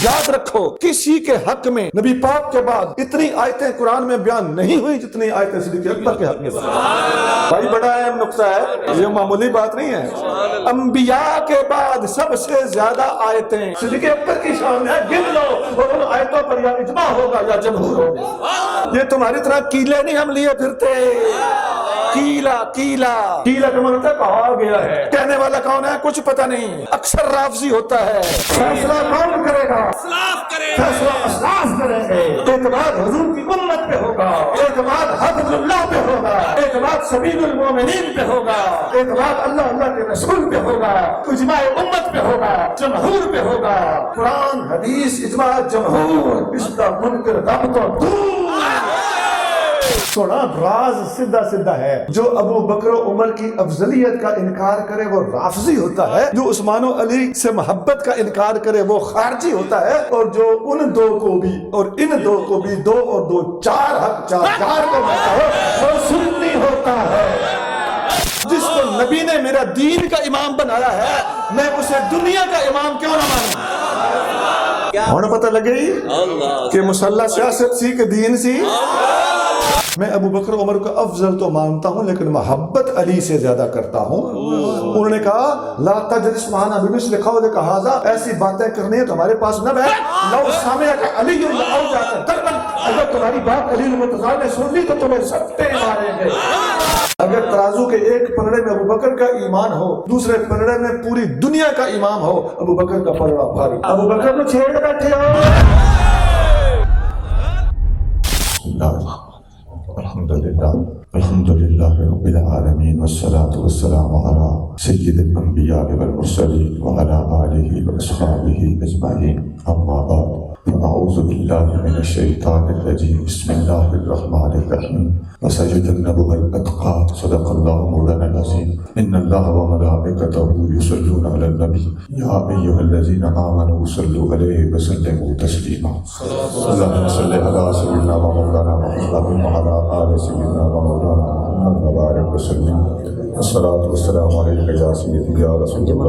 یاد رکھو کسی کے حق میں نبی پاک کے بعد اتنی آیتیں قرآن میں بیان نہیں ہوئی جتنی آیتیں صدیق اکبر کے حق میں بھائی بڑا اہم نقطہ ہے، یہ معمولی بات نہیں ہے۔ انبیاء کے بعد سب سے زیادہ آیتیں صدیق اکبر کی شان ہے، گن لو اور ان آیتوں پر یا اجماع ہوگا یا جمہور ہوگا۔ یہ تمہاری طرح کیلے نہیں ہم لیے پھرتے، کیلا کیلا کیلا کا مطلب ہے کہا گیا ہے، کہنے والا کون ہے کچھ پتہ نہیں، اکثر رافضی ہوتا ہے۔ فیصلہ کون کرے گا؟ فیصلہ اسلاف کریں گے۔ اعتماد حضور کی امت پہ ہوگا، اعتماد حفظ اللہ پہ ہوگا، اعتماد سبیل المومنین پہ ہوگا، اعتماد اللہ کے رسول پہ ہوگا، اجماع امت پہ ہوگا، جمہور پہ ہوگا۔ قرآن حدیث اجماع جمہور، اس کا منکر دم تو دور۔ سونا راز سیدھا سیدھا ہے، جو ابو بکر و عمر کی افضلیت کا انکار کرے وہ رافضی ہوتا ہے، جو عثمان و علی سے محبت کا انکار کرے وہ خارجی ہوتا ہے، اور جو ان دو کو بھی اور ان دو کو بھی 2 اور 2 4 حق چار کو مانتا ہے وہ سنی ہوتا ہے۔ جس کو نبی نے میرا دین کا امام بنایا ہے میں اسے دنیا کا امام کیوں نہ مانوں؟ ہونا پتہ لگے کہ مسلح سیاست سی کہ دین سی۔ میں ابو بکر عمر کو افضل تو مانتا ہوں لیکن محبت علی سے زیادہ کرتا ہوں۔ انہوں نے کہا لا تجلس معنا بمثل قولک ھذا، ایسی باتیں کرنی ہے تو ہمارے پاس نہ بیٹھ، لو سمعک علی لاوجعک ضربا، اگر تمہاری بات علی المرتضیٰ نے سن لی تو تمہیں سکتے ماریں گے۔ اگر ترازو کے ایک پلڑے میں ابو بکر کا ایمان ہو، دوسرے پلڑے میں پوری دنیا کا ایمان ہو، ابو بکر کا پلڑا بھاری۔ ابو بکر کو چھیڑ بیٹھے ہو۔ الحمد للہ رب العالمین والصلاة والسلام علی سید الانبیاء والمرسلین وعلی آلہ واصحابہ اجمعین، اما بعد فاعوذ باللہ من الشیطان الرجیم، بسم اللہ الرحمن الرحیم، وسیجنبها الاتقى، صدق اللہ مولانا العظیم۔ ان اللہ وملائکتہ یصلون علی النبی یا ایھا الذین آمنوا صلوا علیہ وسلموا تسلیما۔ اللہم صل علی سیدنا و مولانا محمد وعلی آل سیدنا و مولانا محمد وبارک وسلم۔ الصلاۃ والسلام علیک یا سیدی یا رسول اللہ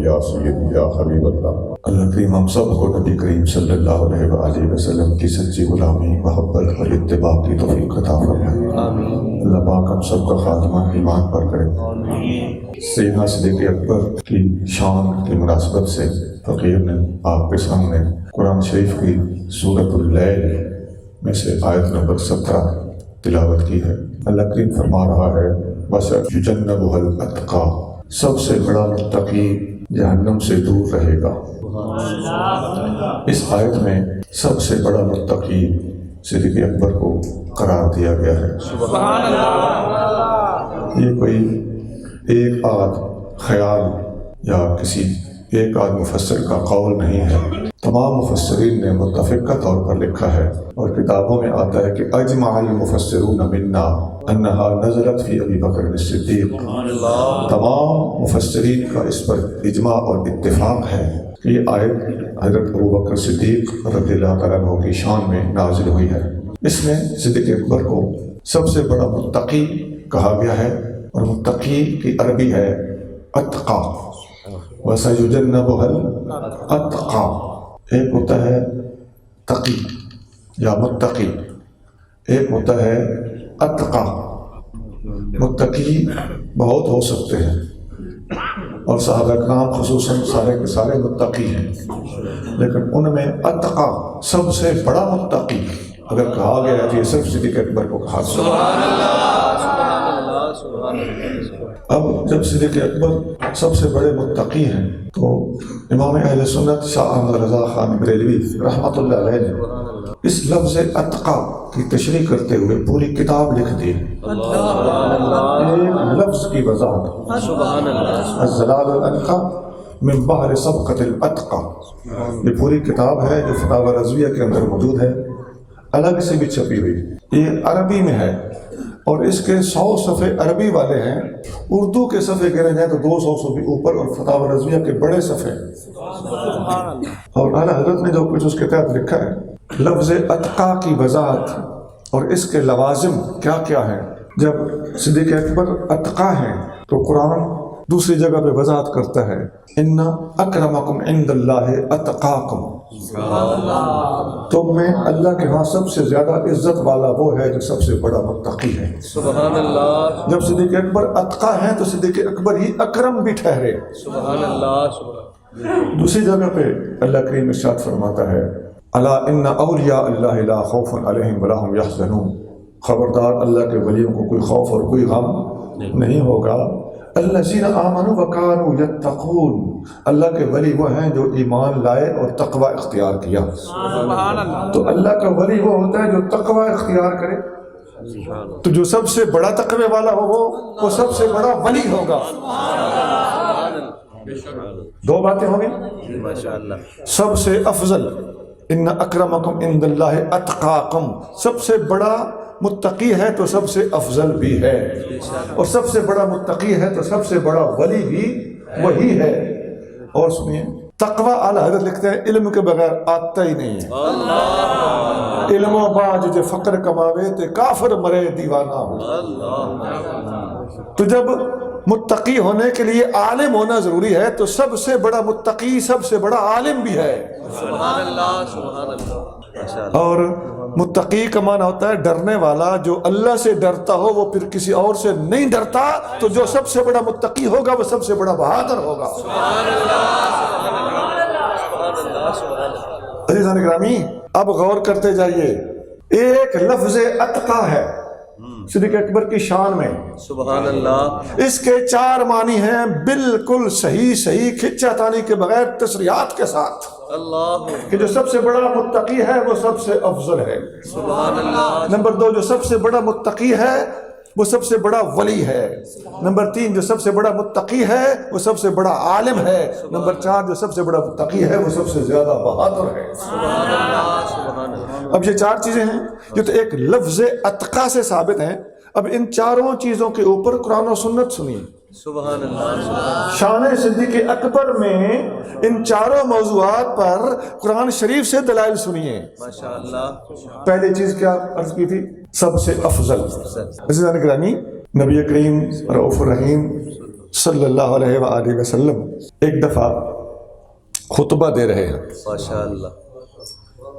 یا سیدی یا حبیب اللہ۔ اللہ کریم ہم سب کو نبی کریم صلی اللہ علیہ وآلہ وسلم کی سچی غلامی، محبت اور اتباع کی توفیق عطا فرمائے۔ اللہ پاک ہم سب کا خاتمہ ایمان پر کرے۔ سیدنا صدیق اکبر کی شان کی مناسبت سے فقیر نے آپ کے سامنے قرآن شریف کی سورۃ اللیل میں سے آیت نمبر 17 تلاوت کی ہے۔ اللہ کریم فرما رہا ہے وَسَيُجَنَّبُهَا الْأَتْقَى، سب سے بڑا متقی جہنم سے دور رہے گا۔ اس آیت میں سب سے بڑا متقی صدیق اکبر کو قرار دیا گیا ہے۔ یہ کوئی ایک آدھ خیال یا کسی ایک آدھ مفسر کا قول نہیں ہے، تمام مفسرین نے متفقہ طور پر لکھا ہے، اور کتابوں میں آتا ہے کہ اجمع المفسرون منا انہا نزلت فی ابی بکر الصدیق۔ تمام مفسرین کا اس پر اجماع اور اتفاق ہے کہ یہ آیت حضرت ابو بکر صدیق رضی اللہ تعالیٰ عنہ کی شان میں نازل ہوئی ہے۔ اس میں صدیق اکبر کو سب سے بڑا متقی کہا گیا ہے، اور متقی کی عربی ہے اتقا، وَسَيُجَنَّبُهَا الْأَتْقَى۔ ایک ہوتا ہے تقی یا متقی، ایک ہوتا ہے اتقا۔ متقی بہت ہو سکتے ہیں، اور صحابہ کرام خصوصاً سارے کے سارے متقی ہیں، لیکن ان میں اتقا سب سے بڑا متقی اگر کہا گیا ہے تو یہ صرف صدیق اکبر کو کہا۔ سبحان اللہ۔ اب جب صدیق اکبر سب سے بڑے متقی ہیں تو امام اہل سنت شاہ احمد رضا خان بریلوی رحمۃ اللہ علیہ نے اس لفظ اتقا کی تشریح کرتے ہوئے پوری کتاب لکھ دی، ایک لفظ کی وضاحت۔ الزلال الانقا من بحر سبقت الاتقا، یہ پوری کتاب ہے جو فتاوی رضویہ کے اندر موجود ہے، الگ سے بھی چھپی ہوئی، یہ عربی میں ہے، اور اس کے 100 صفحے عربی والے ہیں، اردو کے صفحے گنے جائیں تو 200 سے بھی اوپر، اور فتاوی رضویہ کے بڑے صفحے، اور اعلیٰ حضرت نے جو کچھ اس کے تحت لکھا ہے، لفظ اتقا کی وضاحت اور اس کے لوازم کیا کیا ہیں۔ جب صدیق اکبر اتقا ہیں تو قرآن دوسری جگہ پہ وضاحت کرتا ہے ان اکرمکم عند اللہ اتقاکم، تم میں اللہ کے ہاں سب سے زیادہ عزت والا وہ ہے جو سب سے بڑا متقی ہے۔ سبحان اللہ، جب صدیق اکبر اتقا ہیں تو صدیق اکبر ہی اکرم بھی ٹھہرے۔ سبحان اللہ، سبحان دوسری جگہ پہ اللہ کریم ارشاد فرماتا ہے الا ان اولیاء اللہ لا خوف علیہم ولا هم یحزنون، خبردار اللہ کے ولیوں کو کوئی خوف اور کوئی غم نہیں ہوگا۔ الذین آمنوا وکانوا یتقون، اللہ کے ولی وہ ہیں جو ایمان لائے اور تقوی اختیار کیا۔ سبحان اللہ، تو اللہ کا ولی وہ ہوتا ہے جو تقوی اختیار کرے، تو جو سب سے بڑا تقوی والا ہو وہ سب سے بڑا ولی ہوگا۔ دو باتیں ہوں گی، ماشاء اللہ، سب سے افضل ان اکرمکم عند اللہ اتقاکم، سب سے بڑا متقی ہے تو سب سے افضل بھی ہے، اور سب سے بڑا متقی ہے تو سب سے بڑا ولی بھی وہی ہے۔ اور سنیے تقوی اعلیٰ حضرت لکھتے ہیں علم کے بغیر آتا ہی نہیں ہے، علم و باج جو فقر کماوے تے کافر مرے دیوانہ ہو۔ تو جب متقی ہونے کے لیے عالم ہونا ضروری ہے تو سب سے بڑا متقی سب سے بڑا عالم بھی ہے۔ سبحان اللہ، سبحان اللہ، ماشاء اللہ، اور متقی کا معنی ہوتا ہے ڈرنے والا، جو اللہ سے ڈرتا ہو وہ پھر کسی اور سے نہیں ڈرتا، تو جو سب سے بڑا متقی ہوگا وہ سب سے بڑا بہادر ہوگا۔ عزیزان گرامی، اب غور کرتے جائیے، ایک لفظ اتقا ہے صدیق اکبر کی شان میں، سبحان اللہ، اس کے 4 معنی ہیں بالکل صحیح کھچا تانی کے بغیر تصریحات کے ساتھ، اللہ، کہ جو سب سے بڑا متقی ہے وہ سب سے افضل ہے۔ سبحان اللہ، نمبر 2 جو سب سے بڑا متقی ہے وہ سب سے بڑا ولی ہے۔ نمبر 3 جو سب سے بڑا متقی ہے وہ سب سے بڑا عالم ہے۔ نمبر 4 جو سب سے بڑا متقی ہے وہ سب سے زیادہ بہادر ہے۔ سبحان اللہ، سبحان اللہ، اب یہ 4 چیزیں ہیں جو تو ایک لفظ اتقا سے ثابت ہیں۔ اب ان چاروں چیزوں کے اوپر قرآن و سنت سنیے۔ سبحان اللہ، سبحان شان صدیق اکبر میں ان چاروں موضوعات پر قرآن شریف سے دلائل سنیے۔ ماشاء اللہ، پہلی چیز کیا عرض کی تھی؟ سب سے افضل۔ عزیزان گرامی، نبی کریم رؤوف الرحیم صلی اللہ علیہ وآلہ وسلم ایک دفعہ خطبہ دے رہے ہیں، ماشاء اللہ،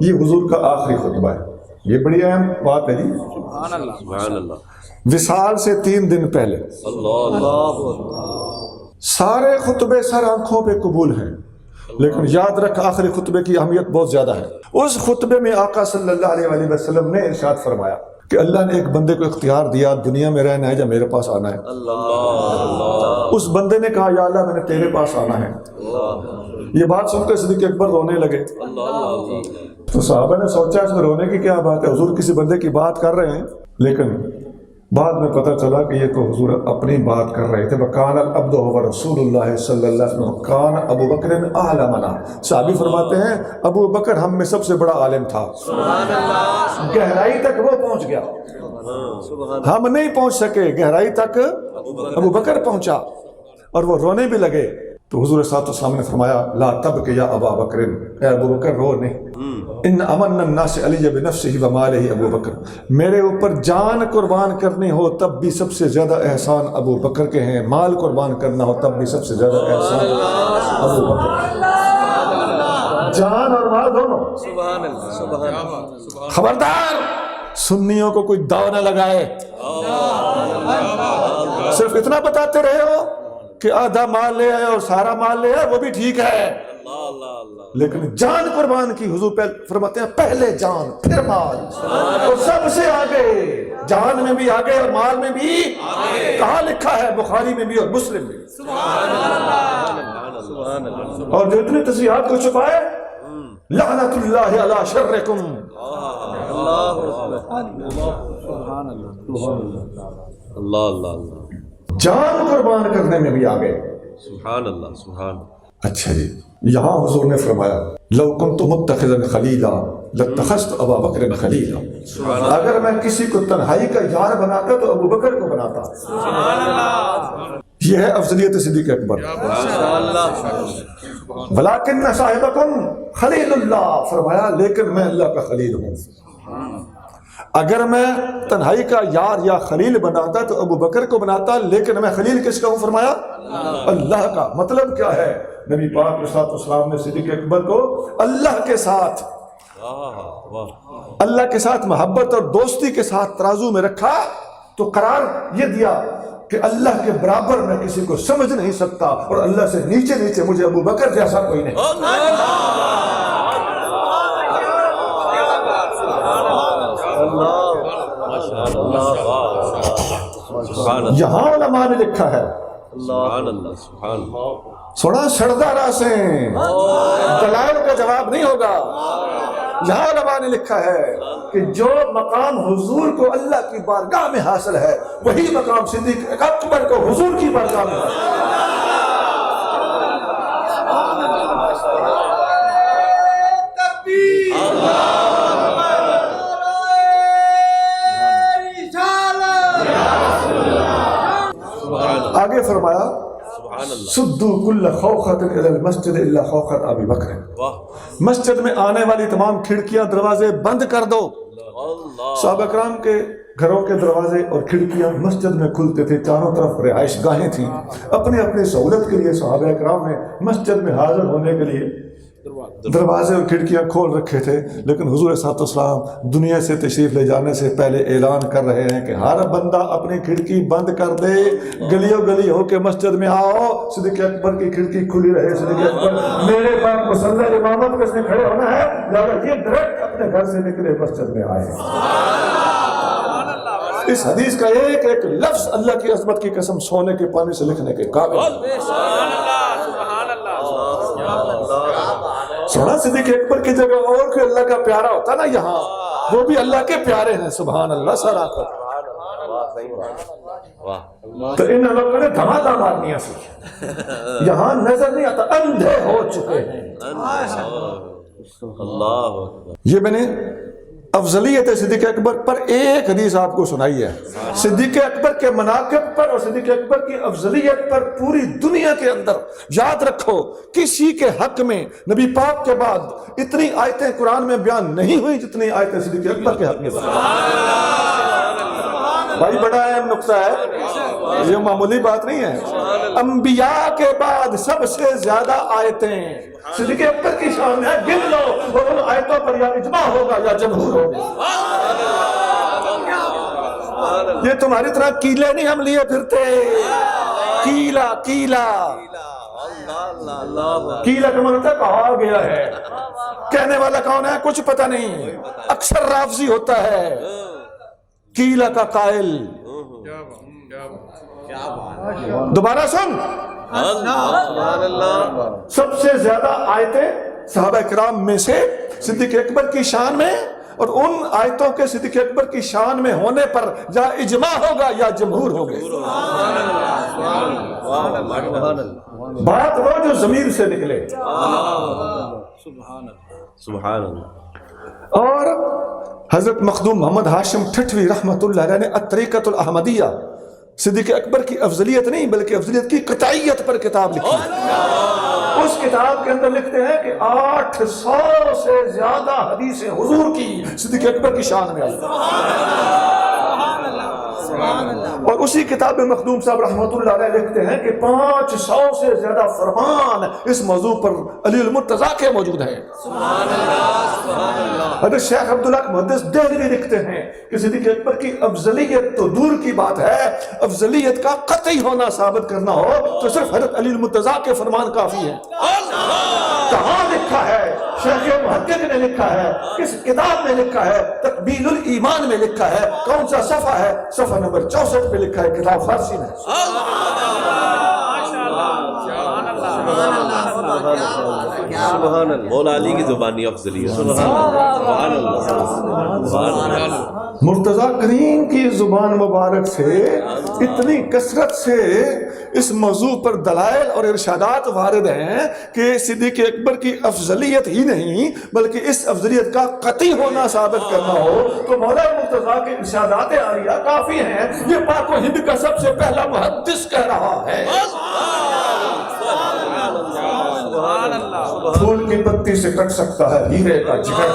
یہ حضور کا آخری خطبہ ہے، یہ بڑی اہم بات ہے جی۔ سبحان اللہ، سبحان اللہ، وصال سے 3 دن پہلے اللہ، اللہ، سارے خطبے سر آنکھوں پہ قبول ہیں، لیکن یاد رکھ آخری خطبے کی اہمیت بہت زیادہ ہے۔ اس خطبے میں آقا صلی اللہ علیہ وآلہ وسلم نے ارشاد فرمایا کہ اللہ نے ایک بندے کو اختیار دیا، دنیا میں رہنا ہے یا میرے پاس آنا ہے۔ اللہ، اس بندے نے کہا یا اللہ میں نے تیرے پاس آنا ہے۔ یہ بات سن کے صدیق اکبر رونے لگے۔ تو صحابہ نے سوچا اس میں رونے کی کیا بات ہے، حضور کسی بندے کی بات کر رہے ہیں، لیکن بعد میں پتہ چلا کہ یہ تو حضور اپنی بات کر رہے تھے۔ وَكَانَ الْعَبْدُ هُوَ رَسُولُ اللَّهِ صلی اللہ علیہ وسلم كَانَ أَبُو بَكْرٍ أَعْلَمَنَا، صحابی فرماتے ہیں ابو بکر ہم میں سب سے بڑا عالم تھا، گہرائی تک وہ پہنچ گیا، ہم نہیں پہنچ سکے، گہرائی تک ابو بکر پہنچا، اور وہ رونے بھی لگے۔ تو حضور صلی اللہ علیہ وسلم نے فرمایا لا تبک یا ابا بکر، اے ابو بکر رو نہیں، ان امن الناس علی بنفسہ ومالہ ابو بکر، میرے اوپر جان قربان کرنی ہو تب بھی سب سے زیادہ احسان ابو بکر کے ہیں، مال قربان کرنا ہو تب بھی سب سے زیادہ احسان ابو بکر، جان اور مال دونوں۔ سبحان اللہ، سبحان اللہ، خبردار سنیوں کو کوئی داؤ نہ لگائے، صرف اتنا بتاتے رہے ہو کہ آدھا مال لے آئے اور سارا مال لے آئے وہ بھی ٹھیک ہے، لیکن جان قربان کی حضور فرماتے ہیں پہلے جان پھر مال، اور سب سے آگے، جان میں بھی آگے اور مال میں بھی کہاں لکھا ہے؟ بخاری میں بھی اور مسلم میں۔ اور جو اتنی تصریحات کو چھپائے لعنت اللہ علی شرکم، اللہ، اللہ، جان قربان کرنے میں بھی آگے۔ سبحان اللہ، سبحان اللہ، اچھا جی، یہاں حضور نے فرمایا لو کنت متخذا خلیلا لاتخذت ابا بکر خلیلا، اگر میں کسی کو تنہائی کا یار بناتا تو ابو بکر کو بناتا۔ یہ ہے افضلیت صدیق اکبر۔ ولیکن صاحبکم خلیل اللہ، فرمایا لیکن میں اللہ کا خلیل ہوں۔ اگر میں تنہائی کا یار یا خلیل بناتا تو ابو بکر کو بناتا، لیکن میں خلیل کس کا ہوں فرمایا؟ اللہ کا۔ مطلب کیا ہے؟ نبی پاک علیہ الصلوۃ والسلام نے صدیق اکبر کو اللہ کے ساتھ، اللہ کے ساتھ محبت اور دوستی کے ساتھ ترازو میں رکھا تو قرار یہ دیا کہ اللہ کے برابر میں کسی کو سمجھ نہیں سکتا، اور اللہ سے نیچے نیچے مجھے ابو بکر جیسا کوئی نہیں۔ یہاں علماء نے لکھا ہے، سونا سردہ راسیں دلائل کا جواب نہیں ہوگا۔ یہاں علماء نے لکھا ہے کہ جو مقام حضور کو اللہ کی بارگاہ میں حاصل ہے وہی مقام صدیق اکبر کو حضور کی بارگاہ میں حاصل ہے۔ آگے فرمایا سدو کل خوخت الی المسجد الا خوخت ابی بکر، مسجد میں آنے والی تمام کھڑکیاں دروازے بند کر دو۔ صحابہ کرام کے گھروں کے دروازے اور کھڑکیاں مسجد میں کھلتے تھے، چاروں طرف رہائش گاہیں تھیں، اپنی اپنی سہولت کے لیے صحابہ کرام نے مسجد میں حاضر ہونے کے لیے دروازے اور کھڑکیاں کھول رکھے تھے۔ لیکن حضور صلی اللہ علیہ وسلم دنیا سے تشریف لے جانے سے پہلے اعلان کر رہے ہیں کہ ہر بندہ اپنی کھڑکی بند کر دے، گلیوں گلی ہو کے مسجد میں آؤ، صدیق اکبر کی کھڑکی کھلی رہے۔ صدیق اکبر میرے پاس مصلی امامت میں سے کھڑے ہونا ہے، لہذا یہ ڈائریکٹ اپنے گھر سے نکلے مسجد میں آئے۔ اس حدیث کا ایک ایک لفظ اللہ کی عظمت کی قسم سونے کے پانی سے لکھنے کے قابل۔ سونا صدیق اکبر کی جگہ اور کوئی اللہ کا پیارا ہوتا نا یہاں، وہ بھی اللہ کے پیارے ہیں، سبحان اللہ سارا کر۔ تو ان لوگوں نے دھماکہ مارنیاں سی، یہاں نظر نہیں آتا، اندھے ہو چکے ہیں۔ یہ میں نے افضلیت صدیق اکبر پر ایک حدیث آپ کو سنائی ہے، صدیق اکبر کے مناقب پر اور صدیق اکبر کی افضلیت پر پوری دنیا کے اندر یاد رکھو کسی کے حق میں نبی پاک کے بعد اتنی آیتیں قرآن میں بیان نہیں ہوئی جتنی آیتیں صدیق اکبر کے حق میں۔ بھائی بڑا اہم نقطہ ہے، یہ معمولی بات نہیں ہے۔ انبیاء کے بعد سب سے زیادہ آیتیں صدیق اکبر کی شان میں ہے، گن لو اور ان آیتوں پر یا اجماع ہوگا یا جمہور ہوگا۔ یہ تمہاری طرح کیلے نہیں ہم لیے پھرتے، کیلا کیلا کیلا کا مطلب کہا گیا ہے، کہنے والا کون ہے کچھ پتہ نہیں، اکثر رافضی ہوتا ہے کیلا کا قائل۔ دوبارہ سن، سب سے زیادہ آیتیں صحابہ کرام میں سے صدیق اکبر کی شان میں، اور ان آیتوں کے صدیق اکبر کی شان میں ہونے پر یا اجماع ہوگا یا جمہور ہوگا۔ بات وہ جو ضمیر سے نکلے۔ سبحان اللہ۔ اور حضرت مخدوم محمد ہاشم ٹھٹوی رحمۃ اللہ علیہ نے الطریقۃ الاحمدیہ صدیق اکبر کی افضلیت نہیں بلکہ افضلیت کی قطعیت پر کتاب لکھی۔ اس کتاب کے اندر لکھتے ہیں کہ 800 سے زیادہ حدیثیں حضور کی صدیق اکبر کی شان میں آئی۔ اور اسی کتاب میں مخدوم صاحب رحمۃ اللہ علیہ لکھتے ہیں کہ 500 سے زیادہ فرمان اس موضوع پر علی المرتضیٰ کے موجود ہیں۔ حضرت شیخ عبداللہ محدث دہلوی لکھتے ہیں کہ صدیق اکبر کی افضلیت تو دور کی بات ہے، افضلیت کا قطعی ہونا ثابت کرنا ہو تو صرف حضرت علی المرتضیٰ کے فرمان کافی ہے۔ کہاں لکھا ہے؟ شیخ محقق نے لکھا ہے، کس کتاب میں لکھا ہے؟ تکمیل الایمان میں لکھا ہے۔ کون سا صفحہ ہے؟ صفحہ نمبر 64 پہ لکھا ہے، کتاب فارسی میں۔ سبحان اللہ، مولا علی کی زبانی افضلیت۔ سبحان اللہ۔ مرتضیٰ کریم کی زبان مبارک سے اتنی کثرت سے اس موضوع پر دلائل اور ارشادات وارد ہیں کہ صدیق اکبر کی افضلیت ہی نہیں بلکہ اس افضلیت کا قطعی ہونا ثابت کرنا ہو تو مولا مرتضیٰ کے ارشادات عالیہ کافی ہیں۔ یہ پاک و ہند کا سب سے پہلا محدث کہہ رہا ہے۔ پھول کی پتی سے کٹ سکتا ہے ہیرے کا جگر،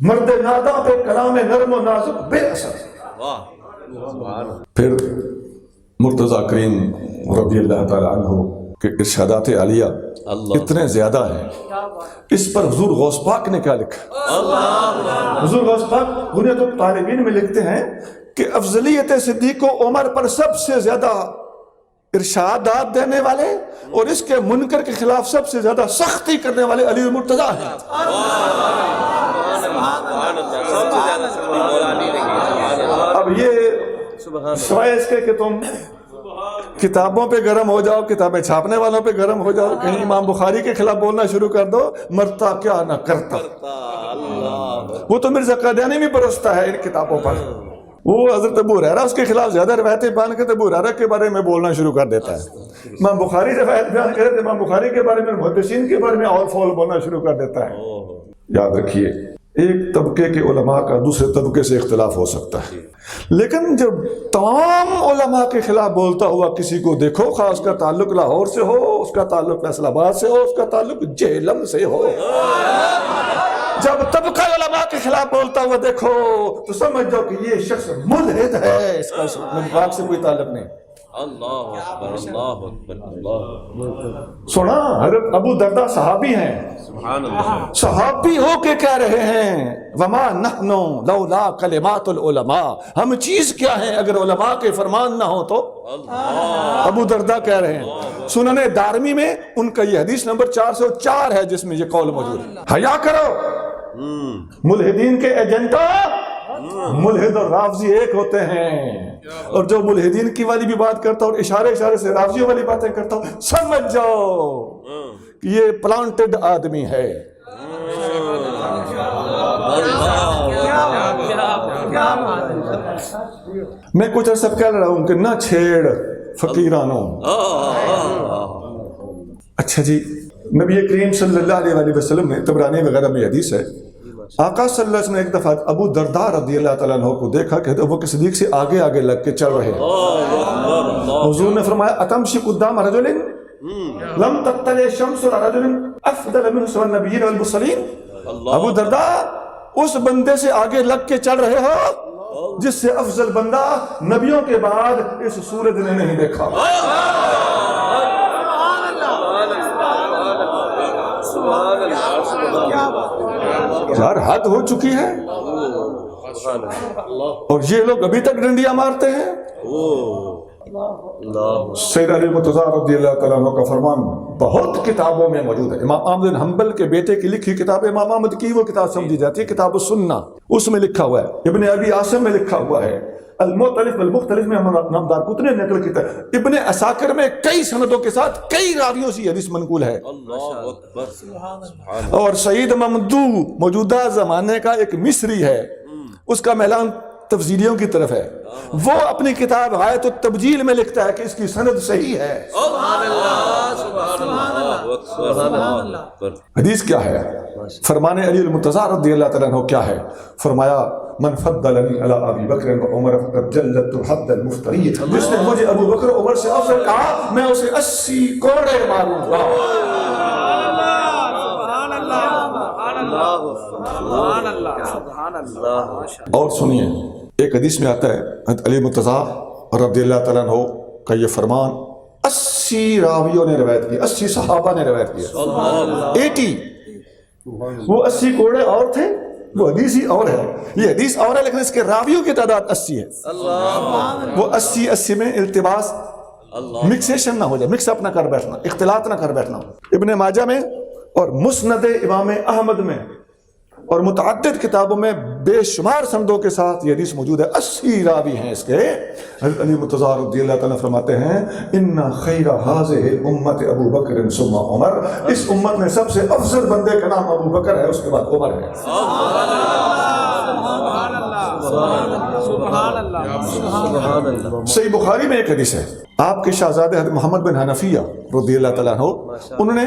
مرد ناداں پہ کلام نرم و نازک بے اثر. واہ سبحان اللہ. پھر مرتضیٰ کریم رضی اللہ تعالی عنہ کے ارشادات عالیہ اتنے زیادہ ہیں. اس پر حضور غوث پاک نے کیا لکھا؟ حضور غوث پاک غنیت الطالبین میں لکھتے ہیں کہ افضلیت صدیق و عمر پر سب سے زیادہ ارشادات دینے والے اور اس کے منکر کے خلاف سب سے زیادہ سختی کرنے والے علی مرتضیٰ ہیں. اب یہ سوائے اس کے کہ تم کتابوں پہ گرم ہو جاؤ، کتابیں چھاپنے والوں پہ گرم ہو جاؤ، کہیں امام بخاری کے خلاف بولنا شروع کر دو، مرتا کیا نہ کرتا. وہ تو مرزا قادیانی بھی برستا ہے ان کتابوں پر. وہ حضرت ابو ہریرہ اس کے خلاف زیادہ روایتیں بیان کرتے، ابو ہریرہ کے بارے میں بولنا شروع کر دیتا ہے. امام بخاری روایت بیان کرتے، امام بخاری کے بارے میں، محدثین کے بارے میں اور فول بولنا شروع کر دیتا ہے. یاد رکھیے ایک طبقے کے علماء کا دوسرے طبقے سے اختلاف ہو سکتا ہے، لیکن جب تمام علماء کے خلاف بولتا ہوا کسی کو دیکھو، خواہ اس کا تعلق لاہور سے ہو، اس کا تعلق فیصل آباد سے ہو، اس کا تعلق جہلم سے ہو، جب طبقہ علماء کے خلاف بولتا ہوا دیکھو تو سمجھ جاؤ کہ یہ شخص ملحد ہے، اس کا نفاق سے کوئی تعلق نہیں. اللہ اکبر اللہ اکبر اللہ. سنا حضرت ابو دردہ صحابی ہیں، سبحان اللہ. صحابی ہو کے کہہ رہے ہیں وما نحن لولا کلمات العلماء، ہم چیز کیا ہیں اگر علماء کے فرمان نہ ہو تو. ابو دردہ کہہ رہے ہیں. سنن دارمی میں ان کا یہ حدیث نمبر 404 ہے جس میں یہ قول موجود ہے. حیا کرو ملحدین کے ایجنٹوں، ملحد اور رافضی ایک ہوتے ہیں، اور جو ملحدین کی والی بھی بات کرتا ہوں اور اشارے سے رافضیوں والی باتیں کرتا ہوں، سمجھ جاؤ کہ یہ پلانٹڈ آدمی ہے. میں کچھ عرصہ کہہ رہا ہوں کہ نہ چھیڑ فقیرانوں. اچھا جی، نبی کریم صلی اللہ علیہ وسلم نے طبرانی وغیرہ میں حدیث ہے، آقا صلی اللہ علیہ وسلم نے ایک دفعہ ابو درداء رضی اللہ تعالیٰ عنہ کو دیکھا کہ وہ کہ صدیق سے آگے آگے لگ کے چل رہے ہیں. حضور نے فرمایا اتمشی قدام رجل لم تطلع الشمس على رجل افضل منه سوى النبيين والمرسلين. ابو درداء اس بندے سے آگے لگ کے چل رہے ہو جس سے افضل بندہ نبیوں کے بعد اس سورج نے نہیں دیکھا. یار حد ہو چکی ہے، اور یہ لوگ ابھی تک ڈنڈیاں مارتے ہیں. سید علی مرتضیٰ رضی اللہ تعالیٰ عنہ کا فرمان بہت کتابوں میں موجود ہے. امام احمد بن حنبل کے بیٹے کی لکھی کتاب امام احمد کی وہ کتاب سمجھی جاتی ہے کتاب السنہ، اس میں لکھا ہوا ہے. ابن ابی عاصم میں لکھا ہوا ہے، المختلف بالمختلف میں امام دارقطنی نے نقل کیا. ابن عساکر میں کئی سندوں کے ساتھ کئی راویوں سے حدیث منقول ہے. اللہ اکبر. اور سعید ممدو موجودہ زمانے کا ایک مصری ہے، اس کا میلان تفضیلیوں کی طرف ہے. وہ اپنی کتاب غایت التبجیل میں لکھتا ہے کہ اس کی سند صحیح ہے. حدیث کیا ہے؟ فرمان علی المرتضیٰ رضی اللہ تعالیٰ عنہ کیا ہے؟ فرمایا من فضلنی علی ابی بکر و عمر فقد جلدت حد المفتری. جس نے مجھے ابو بکر و عمر سے افضل کہا میں اسے 80 کوڑے ماروں گا. اور سنیے ایک حدیث میں آتا ہے علی مرتضیٰ رضی اللہ تعالیٰ عنہ کا یہ فرمان 80 راویوں نے روایت کی، 80 صحابہ نے روایت کیا. 80 وہ 80 کوڑے اور تھے، وہ حدیث ہی اور ہے، یہ حدیث اور ہے لیکن اس کے راویوں کی تعداد 80 ہے. وہ 80 میں التباس مکسیشن نہ ہو جائے، مکس اپ نہ کر بیٹھنا، اختلاط نہ کر بیٹھنا. ابن ماجہ میں اور مسند امام احمد میں اور متعدد کتابوں میں بے شمار سندوں کے ساتھ یہ حدیث موجود ہے. 80 راوی ہیں اس کے. حضرت علی مرتضیٰ رضی اللہ تعالیٰ فرماتے ہیں ان خیر هذه الامه ابو بکر ثم عمر. اس امت میں سب سے افضل بندے کا نام ابو بکر ہے، اس کے بعد عمر ہے. صحیح بخاری میں ایک حدیث ہے، آپ کے شہزادے حضرت محمد بن حنفیہ رضی اللہ تعالیٰ عنہ، انہوں نے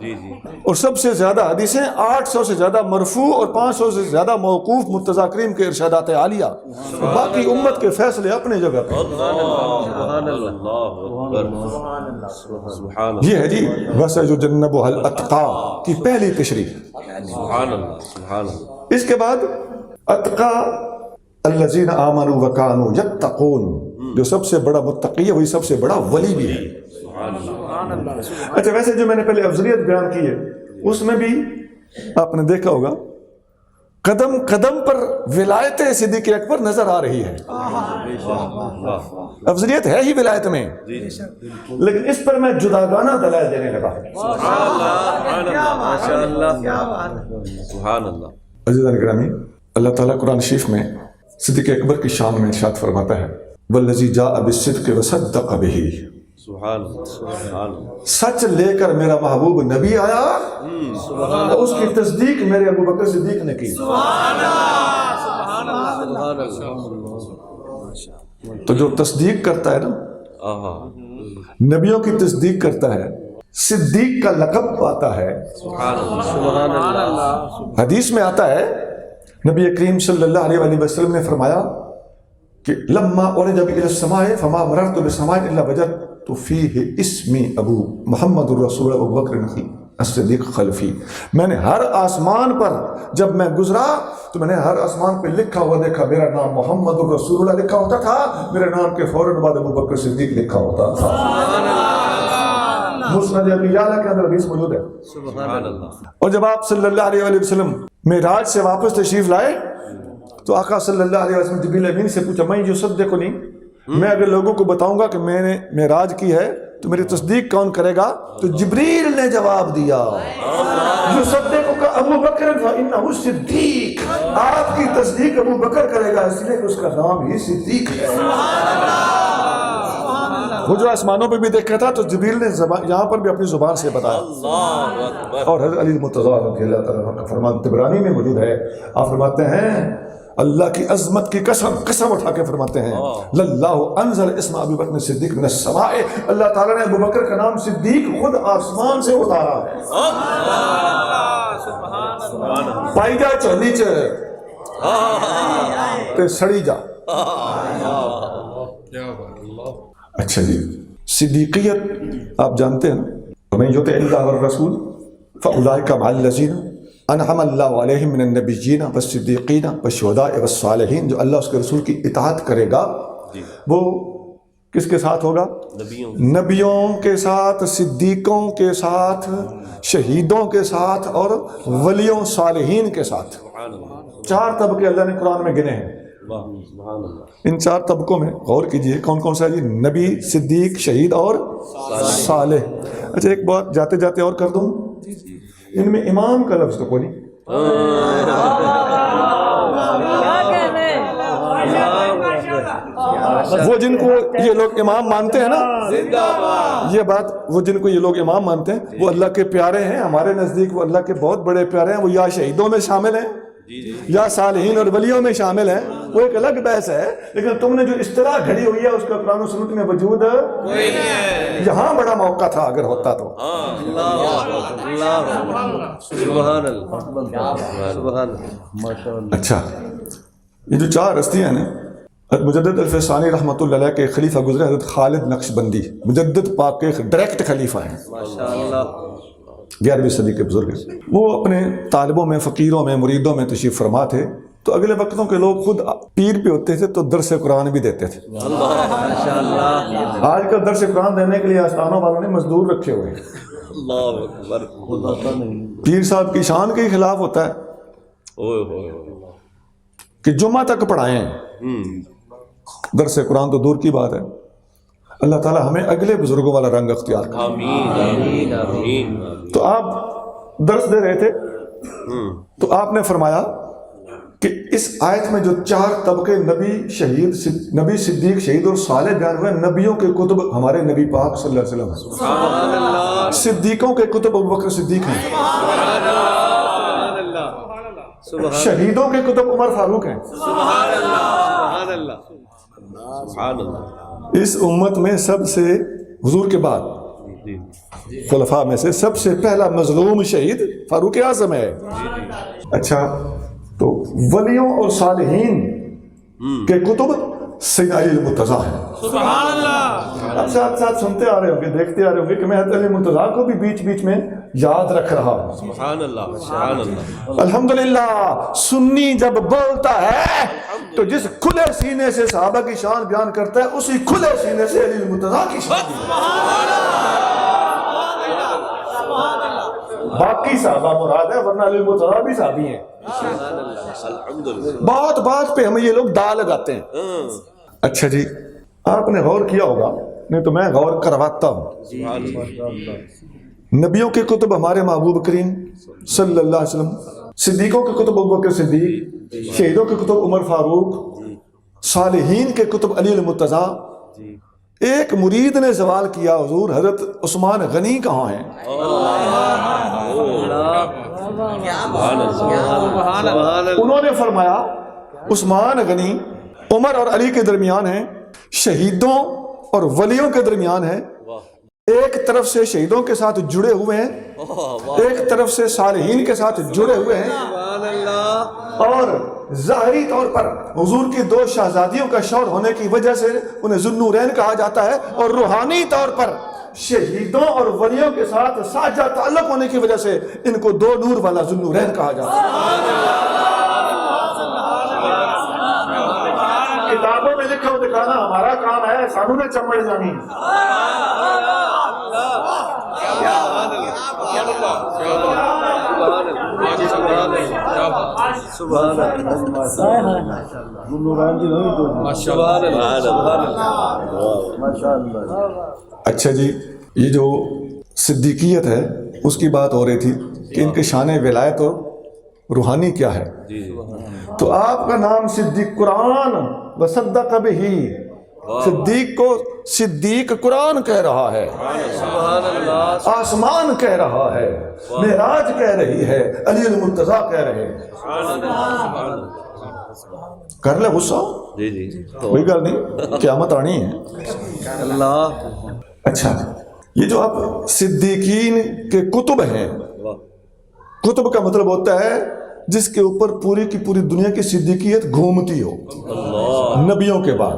جی جی اور سب سے زیادہ حدیثیں 800 سے زیادہ مرفوع اور 500 سے زیادہ موقوف مرتضیٰ کریم کے ارشادات عالیہ. باقی امت کے فیصلے اپنے جگہ پہ. سبحان اللہ اکبر سبحان اللہ یہ ہے جی وَسَيُجَنَّبُهَا الْأَتْقَى کی پہلی تشریح. سبحان اللہ سبحان اللہ. اس کے بعد اتقا الذین آمنوا وکانوا یتقون، جو سب سے بڑا متقی ہے وہی سب سے بڑا ولی بھی ہے. اچھا ویسے جو میں نے پہلے افضلیت بیان کی ہے اس میں بھی آپ نے دیکھا ہوگا قدم قدم پر ولایت صدیق اکبر نظر آ رہی ہے. افضلیت ہے ہی ولایت میں، لیکن اس پر میں جداگانہ دلائل دینے لگا. سبحان اللہ. عزیزان گرامی، اللہ تعالیٰ قرآن شریف میں صدیق اکبر کی شان میں ارشاد فرماتا ہے والذی جاء بالصدق وصدق بہ، سبحان اللہ سبحان اللہ. سچ لے کر میرا محبوب نبی آیا اور اس کی تصدیق میرے ابو بکر صدیق نے کی. تو جو تصدیق کرتا ہے نا، نبیوں کی تصدیق کرتا ہے، صدیق کا لقب پاتا ہے. سبحان اللہ. حدیث میں آتا ہے نبی کریم صلی اللہ علیہ وآلہ وسلم نے فرمایا کہ لما اورج بی الی السماء فما مررت بسماء الا وجدت فیہ اسمی ابو محمد الرسول ابو بکر الصدیق خلفی. میں نے ہر آسمان پر جب میں گزرا تو میں نے ہر آسمان پہ لکھا ہوا دیکھا، میرا نام محمد الرسول اللہ لکھا ہوتا تھا، میرے نام کے فوراً بعد ابو بکر صدیق لکھا ہوتا تھا. مسند ابی یعلا کے اندر حدیث موجود ہے. سبحان اللہ. اور جب آپ صلی اللہ علیہ وآلہ وسلم معراج سے واپس تشریف لائے تو آقا صلی اللہ علیہ وسلم جبریل امین سے پوچھا میں یصدقنی، میں اگر لوگوں کو بتاؤں گا کہ میں نے معراج کی ہے تو میری تصدیق کون کرے گا؟ تو جبریل نے جواب دیا یصدقک ابو بکر فانہ الصدیق، آپ کی تصدیق ابو بکر کرے گا اس لیے کہ اس کا نام ہی صدیق ہے. وہ جو آسمانوں پہ بھی دیکھا تھا تو جبریل نے یہاں پر بھی اپنی زبان سے بتایا. اللہ اکبر. اور حضرت علی مرتضیٰ رضی اللہ تعالیٰ عنہ کا فرمان طبرانی میں موجود ہے. آپ فرماتے ہیں اللہ کی عظمت کی قسم اٹھا کے فرماتے ہیں للہ انزل اسم ابی بکر صدیق من السماء، اللہ تعالیٰ نے ابو بکر کا نام صدیق خود آسمان سے اتارا ہے. پائی جا چولی چ تے سڑی جا. اچھا جی، صدیقیت آپ جانتے ہیں نا، ومن یطع اللہ والرسول فاولئک مع الذین انعم اللہ علیہم من النبیین والصدیقین والشہداء والصالحین. جو اللہ اس کے رسول کی اطاعت کرے گا وہ کس کے ساتھ ہوگا؟ نبیوں کے ساتھ، صدیقوں کے ساتھ، شہیدوں کے ساتھ اور ولیوں صالحین کے ساتھ. 4 طبقے اللہ نے قرآن میں گنے ہیں. ان 4 طبقوں میں غور کیجئے کون کون سا ہے جی؟ نبی، صدیق، شہید اور صالح. اچھا ایک بات جاتے جاتے اور کر دوں، ان میں امام کا لفظ تو کوئی نہیں. وہ جن کو یہ لوگ امام مانتے ہیں نا، یہ بات وہ جن کو یہ لوگ امام مانتے ہیں وہ اللہ کے پیارے ہیں. ہمارے نزدیک وہ اللہ کے بہت بڑے پیارے ہیں. وہ یا شہیدوں میں شامل ہیں یا صالحین اور ولیوں میں شامل ہیں، وہ ایک الگ بحث ہے. لیکن تم نے جو اصطلاح گھڑی ہوئی ہے اس کا قرآن و سنت میں وجود یہاں بڑا موقع تھا اگر ہوتا تو. سبحان اللہ. اچھا یہ جو 4 ہستیاں ہیں مجدد الفسانی رحمۃ اللہ علیہ کے خلیفہ گزرے حضرت خالد نقشبندی، مجدد پاک کے ڈائریکٹ خلیفہ ہیں، 11ویں صدی کے بزرگ ہیں. وہ اپنے طالبوں میں، فقیروں میں، مریدوں میں تشریف فرما تھے. تو اگلے وقتوں کے لوگ خود پیر پہ ہوتے تھے تو درس قرآن بھی دیتے تھے. آج کل درس قرآن دینے کے لیے آستانوں والوں نے مزدور رکھے ہوئے ہیں. اللہ اکبر. پیر صاحب کی شان کے خلاف ہوتا ہے کہ جمعہ تک پڑھائیں، درس قرآن تو دور کی بات ہے. اللہ تعالیٰ ہمیں اگلے بزرگوں والا رنگ اختیار کرے. آمین آمین. تو آپ درس دے رہے تھے تو آپ نے فرمایا کہ اس آیت میں جو 4 طبقے نبی، شہید، نبی، صدیق، شہید اور صالح بیان ہوئے، نبیوں کے کتب ہمارے نبی پاک صلی اللہ علیہ وسلم ہیں. صدیقوں کے کتب ابو بکر صدیق ہیں. شہیدوں کے کتب عمر فاروق ہیں. سبحان اللہ. اس امت میں سب سے حضور کے بعد خلفاء میں سے سب سے پہلا مظلوم شہید فاروق اعظم ہے. اچھا تو ولیوں اور صالحین کے کتب سیدنا علی المرتضیٰ ہے. سبحان اللہ. اب ساتھ ساتھ سنتے آ رہے ہوں گے، دیکھتے آ رہے ہوں گے کہ میں علی المرتضیٰ کو بھی بیچ بیچ میں یاد رکھ رہا ہوں. سبحان اللہ سبحان اللہ. الحمدللہ سنی جب بولتا ہے تو جس کھلے سینے سے صحابہ کی شان بیان کرتا ہے اسی کھلے سینے سے علی المرتضیٰ کی شان باقی صحابہ مراد ہے، ورنہ علی المرتضیٰ بھی صحابی ہیں. الحمدللہ. بات بات پہ ہمیں یہ لوگ دا لگاتے ہیں. اچھا جی، آپ نے غور کیا ہوگا، نہیں تو میں غور کرواتا ہوں. نبیوں کے کتب ہمارے محبوب کریم صلی اللہ علیہ وسلم، صدیقوں کے کتب ابوبکر صدیق، شہیدوں کے کتب عمر فاروق، صالحین کے کتب علی المرتضیٰ. ایک مرید نے سوال کیا، حضور حضرت عثمان غنی کہاں ہیں؟ انہوں نے فرمایا عثمان غنی عمر اور علی کے درمیان ہیں، شہیدوں اور ولیوں کے درمیان ہیں. ایک طرف سے شہیدوں کے ساتھ جڑے ہوئے ہیں، ایک طرف سے صالحین کے ساتھ جڑے ہوئے ہیں. اور ظاہری طور پر حضور کی دو شہزادیوں کا شوہر ہونے کی وجہ سے انہیں ذوالنورین کہا جاتا ہے، اور روحانی طور پر شہیدوں اور ولیوں کے ساتھ ساجہ تعلق ہونے کی وجہ سے ان کو دو نور والا ذوالنورین کہا جاتا ہے. کتابوں میں لکھا دکھانا ہمارا کام ہے، سانوں نے چمڑ جانی. اچھا جی، یہ جو صدیقیت ہے اس کی بات ہو رہی تھی کہ ان کے شان ولایت اور روحانی کیا ہے. تو آپ کا نام صدیق قرآن وصدق بہ، صدیق کو صدیق قرآن کہہ رہا ہے، آسمان کہہ رہا ہے، معراج کہہ رہی ہے، علی المرتضیٰ کہہ رہے ہیں. کر لے غصہ، کوئی گل نہیں، قیامت آنی ہے. اللہ. اچھا، یہ جو آپ صدیقین کے کتب ہیں، کتب کا مطلب ہوتا ہے جس کے اوپر پوری کی پوری دنیا کی صدیقیت گھومتی ہو نبیوں کے بعد.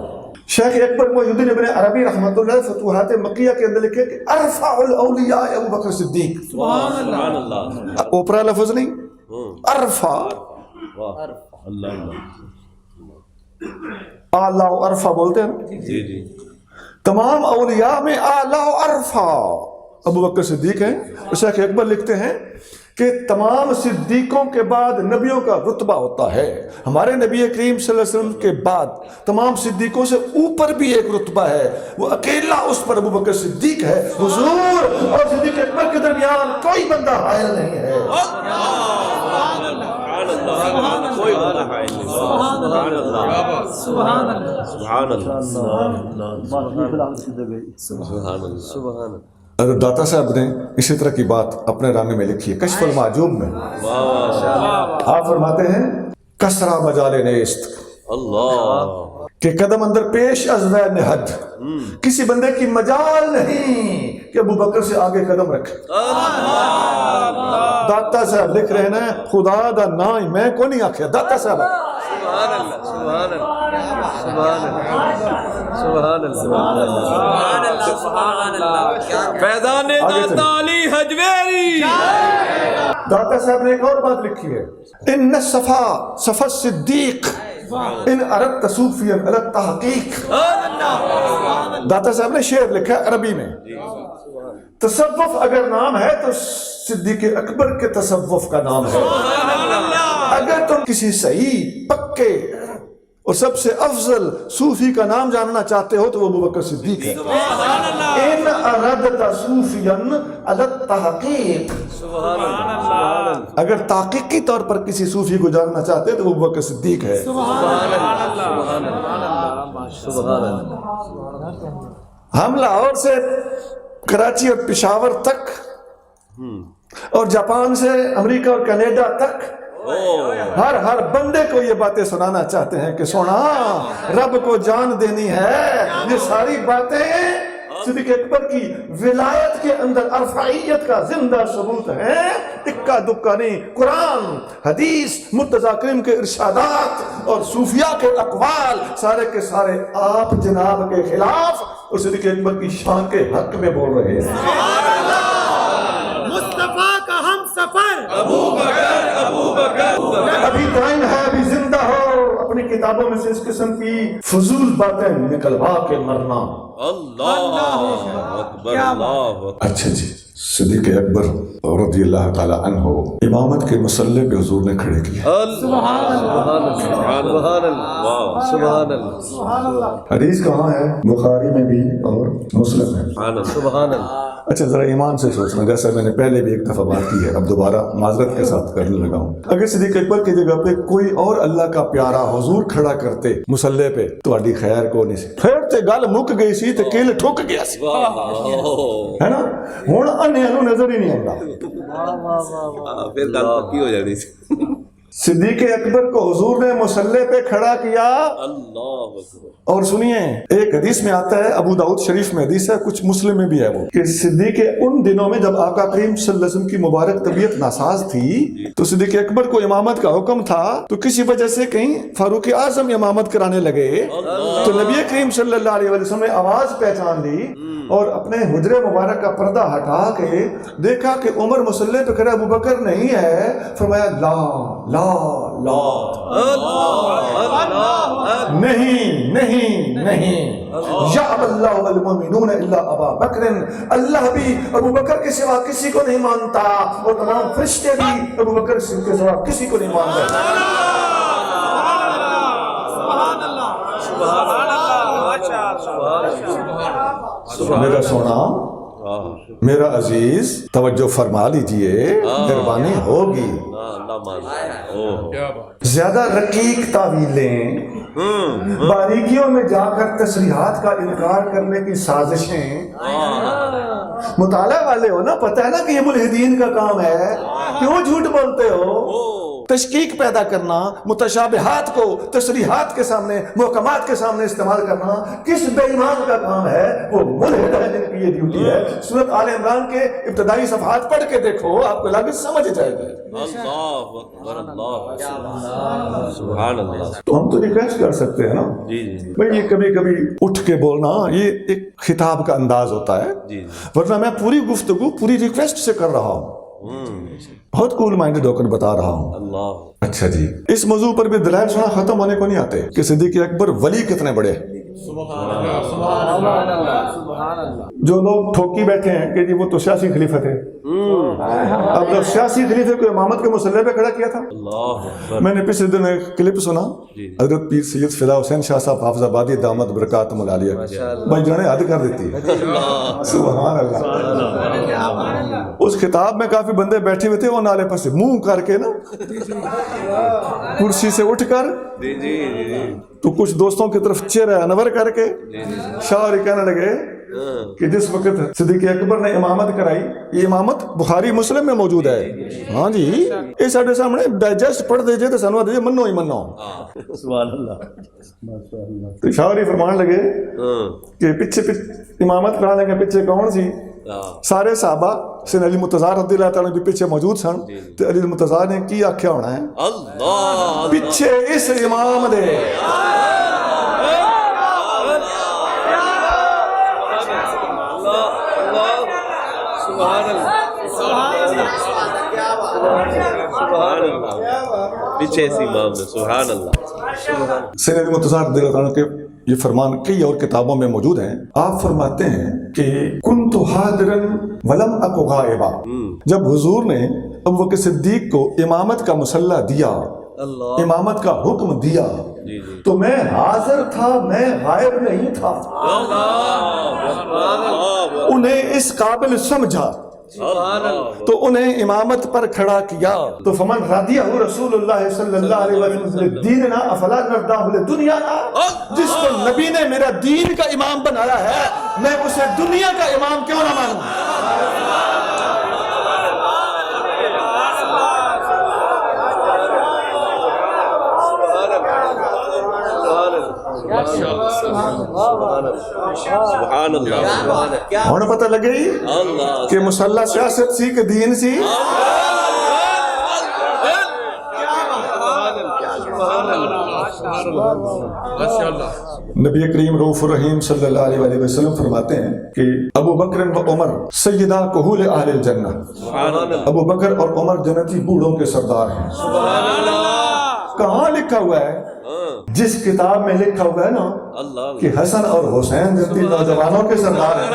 شیخ اکبر محی الدین ابن عربی رحمۃ اللہ فتوحات مکیہ کے اندر لکھے کہ ارفع الاولیاء ابو بکر صدیق. سبحان اللہ. اوپرا لفظ نہیں، ارفع. اعلیٰ و ارفع بولتے ہیں. جی جی. تمام اولیاء میں اعلیٰ و ارفع ابو بکر صدیق ہیں. شیخ اکبر لکھتے ہیں کہ تمام صدیقوں کے بعد نبیوں کا رتبہ ہوتا ہے. ہمارے نبی کریم صلی اللہ علیہ وسلم کے بعد تمام صدیقوں سے اوپر بھی ایک رتبہ ہے، وہ اکیلا اس پر ابو بکر صدیق ہے. حضور اور صدیق اکبر کے درمیان کوئی بندہ حائل نہیں ہے. کوئی بندہ حائل نہیں. سبحان اللہ سبحان اللہ سبحان اللہ. حضرت داتا صاحب نے اسی طرح کی بات اپنے رانگ میں لکھی ہے کشف المعجوب میں. آپ فرماتے ہیں کسرا مجال نیست، اللہ کہ قدم اندر پیش از وے نہد، کسی بندے کی مجال نہیں کہ ابو بکر سے آگے قدم رکھے. داتا صاحب لکھ رہے ہیں خدا دا نام میں کو نہیں آکھیا، داتا صاحب. سبحان اللہ سبحان اللہ سبحان اللہ سبحان اللہ سبحان اللہ. فیضان داتا علی حجویری. داتا صاحب نے ایک اور بات لکھی ہے، ان صفا صفا الصدیق ان اردت صوفیا علی التحقیق. داتا صاحب نے شعر لکھا ہے عربی میں. تصوف اگر نام ہے تو صدیق اکبر کے تصوف کا نام ہے. اگر تم کسی صحیح پکے اور سب سے افضل صوفی کا نام جاننا چاہتے ہو تو وہ ابو بکر صدیق ہے. ان اردت صوفیا علی التحقیق. اگر تحقیقی طور پر کسی صوفی کو جاننا چاہتے ہیں تو وہ ابو بکر صدیق ہے. ہم لاہور سے کراچی اور پشاور تک اور جاپان سے امریکہ اور کینیڈا تک ہر بندے کو یہ باتیں سنانا چاہتے ہیں کہ سونا رب کو جان دینی ہے. یہ ساری باتیں صدیق اکبر کی ولایت کے اندر ارفعیت کا زندہ ثبوت ہے، اکا دکا نہیں، قرآن، حدیث، مرتضی کریم کے ارشادات اور صوفیاء کے اقوال سارے کے سارے آپ جناب کے خلاف اور صدیق اکبر کی شان کے حق میں بول رہے ہیں۔ مصطفیٰ کا ہم سفر ابو بکر ابھی ٹائم ہے، ابھی زندہ ہو، اپنی کتابوں میں سے اس قسم کی فضول باتیں نکلوا کے مرنا۔ اللہ اکبر اللہ اکبر۔ اچھا جی، صدیق اکبر رضی اللہ تعالی عنہ امامت کے مسلح پہ حضور نے کھڑے کیا۔ سبحان اللہ سبحان اللہ۔ حدیث کہاں ہے؟ بخاری میں بھی اور مسلم میں۔ سبحان اللہ۔ اچھا ذرا ایمان سے سوچنا، جیسا میں نے پہلے بھی ایک دفعہ بات کی ہے، اب دوبارہ معذرت کے ساتھ کرنے لگا ہوں۔ اگر صدیق اکبر کی جگہ پہ کوئی اور اللہ کا پیارا حضور کھڑا کرتے مسلح پہ تو اڈی خیر کو نہیں سی، پھر تے گل مک گئی سی تے کیل ٹھک گیا سی، ہے نا؟ ہن انہاں نوں نظر ہی نہیں آتا۔ پھر گل پکی ہو جانی سی۔ صدیق اکبر کو حضور نے مسلح پہ کھڑا کیا، اللہ اکبر۔ اور سنیے ایک حدیث میں آتا ہے، ابو داؤد شریف میں حدیث ہے، کچھ مسلم میں بھی ہے وہ، کہ صدیق ان دنوں میں جب آقا کریم صلی اللہ علیہ وسلم کی مبارک طبیعت ناساز تھی تو صدیق اکبر کو امامت کا حکم تھا، تو کسی وجہ سے کہیں فاروق اعظم امامت کرانے لگے تو نبی کریم صلی اللہ علیہ وسلم نے آواز پہچان لی اور اپنے حجرے مبارک کا پردہ ہٹا کے دیکھا کہ عمر مسلح پہ کھڑا ابو بکر نہیں ہے، فرمایا لا لا لا، نہیں نہیں نہیں، یا اللہ والمؤمنون الا ابا بکر، اللہ بھی ابو بکر کے سوا کسی کو نہیں مانتا اور تمام فرشتے بھی ابو بکر کے سوا کسی کو نہیں مانتے۔ میرا سونا، میرا عزیز، توجہ فرما لیجئے، مہربانی ہوگی۔ زیادہ رقیق تعویلیں، باریکیوں میں جا کر تصریحات کا انکار کرنے کی سازشیں، مطالعہ والے ہو نا، پتہ ہے نا کہ یہ ملحدین کا کام ہے، کیوں جھوٹ بولتے ہو؟ تشکیک پیدا کرنا، متشابہات کو تصریحات کے سامنے، محکمات کے سامنے استعمال کرنا کس بے ایمان کا کام ہے؟ وہ ملحد ہے جن کی یہ ڈیوٹی ہے۔ سورۃ آل عمران کے ابتدائی صفحات پڑھ کے دیکھو، آپ کو لگے سمجھ جائے گا۔ اللہ اکبر اللہ سبحان اللہ۔ تو ہم تو ریکویسٹ کر سکتے ہیں نا جی جی بھئی، یہ کبھی کبھی اٹھ کے بولنا یہ ایک خطاب کا انداز ہوتا ہے، جی ورنہ میں پوری گفتگو پوری ریکویسٹ سے کر رہا ہوں، بہت کول مائنڈڈ ہو کر بتا رہا ہوں۔ اللہ۔ اچھا جی، اس موضوع پر بھی دلائل سنا ختم ہونے کو نہیں آتے کہ صدیق اکبر ولی کتنے بڑے۔ جو لوگ ٹھوکی بیٹھے ہیں کہ جی وہ تو سیاسی خلیفہ تھے، اب جب سیاسی خلیفے کو امامت کے مسلح پہ کھڑا کیا تھا، میں نے پچھلے دن ایک کلپ سنا، حضرت پیر سید فدا حسین شاہ صاحب حافظ آبادی دامت برکاتہم العالیہ، بھائی جانے حد کر دیتی ہے، سبحان اللہ۔ اس خطاب میں کافی بندے بیٹھے ہوئے تھے، وہ نالے پر سے منہ کر کے نا کرسی سے اٹھ کر تو کچھ دوستوں کی طرف چہرہ انور کر کے شاعری کہنے لگے کہ جس وقت صدیق اکبر نے امامت کرائی، یہ امامت بخاری مسلم میں موجود ہے، ہاں جی، یہ ساڑھے سامنے ڈائجسٹ پڑھ دیجئے تو سنوا دیجئے، منو ہی منو۔ سبحان اللہ۔ تو شاعری فرمان لگے کہ پیچھے امامت کرانے کے پیچھے کون سی؟ سارے صحابہ سن علی متضار رضی اللہ تعالیٰ بھی پیچھے موجود سن، تو علی متضار نے کی آکھیا ہونا ہے اللہ پیچھے اس امام دے پیچھے سے امام نے، سبحان اللہ۔ سن علی متضار رضی اللہ تعالیٰ کے یہ فرمان کئی اور کتابوں میں موجود ہیں۔ آپ فرماتے ہیں کہ کنت حاضرا ولم اک غائبا، جب حضور نے ابو بکر صدیق کو امامت کا مسلح دیا، امامت کا حکم دیا، تو میں حاضر تھا، میں غائب نہیں تھا، انہیں اس قابل سمجھا تو انہیں امامت پر کھڑا کیا۔ تو فمن رضیہ رسول اللہ صلی اللہ علیہ وسلم دیننا افلا نرضاہ لدنیانا، جس کو نبی نے میرا دین کا امام بنایا ہے، میں اسے دنیا کا امام کیوں نہ مانوں؟ سبحان سبحان اللہ ہوں پتہ لگے اللہ کہ مسلح سیاست سی کہ دین سی. نبی کریم رؤوف الرحیم صلی اللہ علیہ وسلم فرماتے ہیں کہ ابو بکر و عمر سیدہ کہول اہل الجنہ. ابو بکر اور عمر جنتی بوڑھوں کے سردار ہیں. کہاں لکھا ہوا ہے؟ جس کتاب میں لکھا ہوا ہے نا کہ حسن اور حسین جنتی نوجوانوں کے سردار ہیں.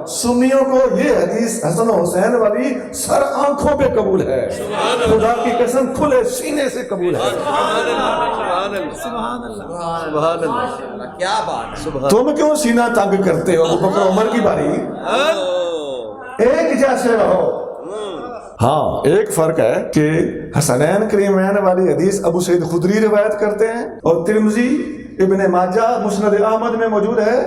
سنیوں کو یہ حدیث حسن و حسین والی سر آنکھوں پہ قبول ہے, خدا کی قسم کھلے سینے سے قبول ہے. کیا بات. تم کیوں سینہ تنگ کرتے ہو؟ ابو بکر عمر کی باری ایک جیسے رہو. ہاں ایک فرق ہے کہ حسنین کریمین والی حدیث ابو سعید خدری روایت کرتے ہیں اور ترمذی ابن ماجہ مسند احمد میں موجود ہے,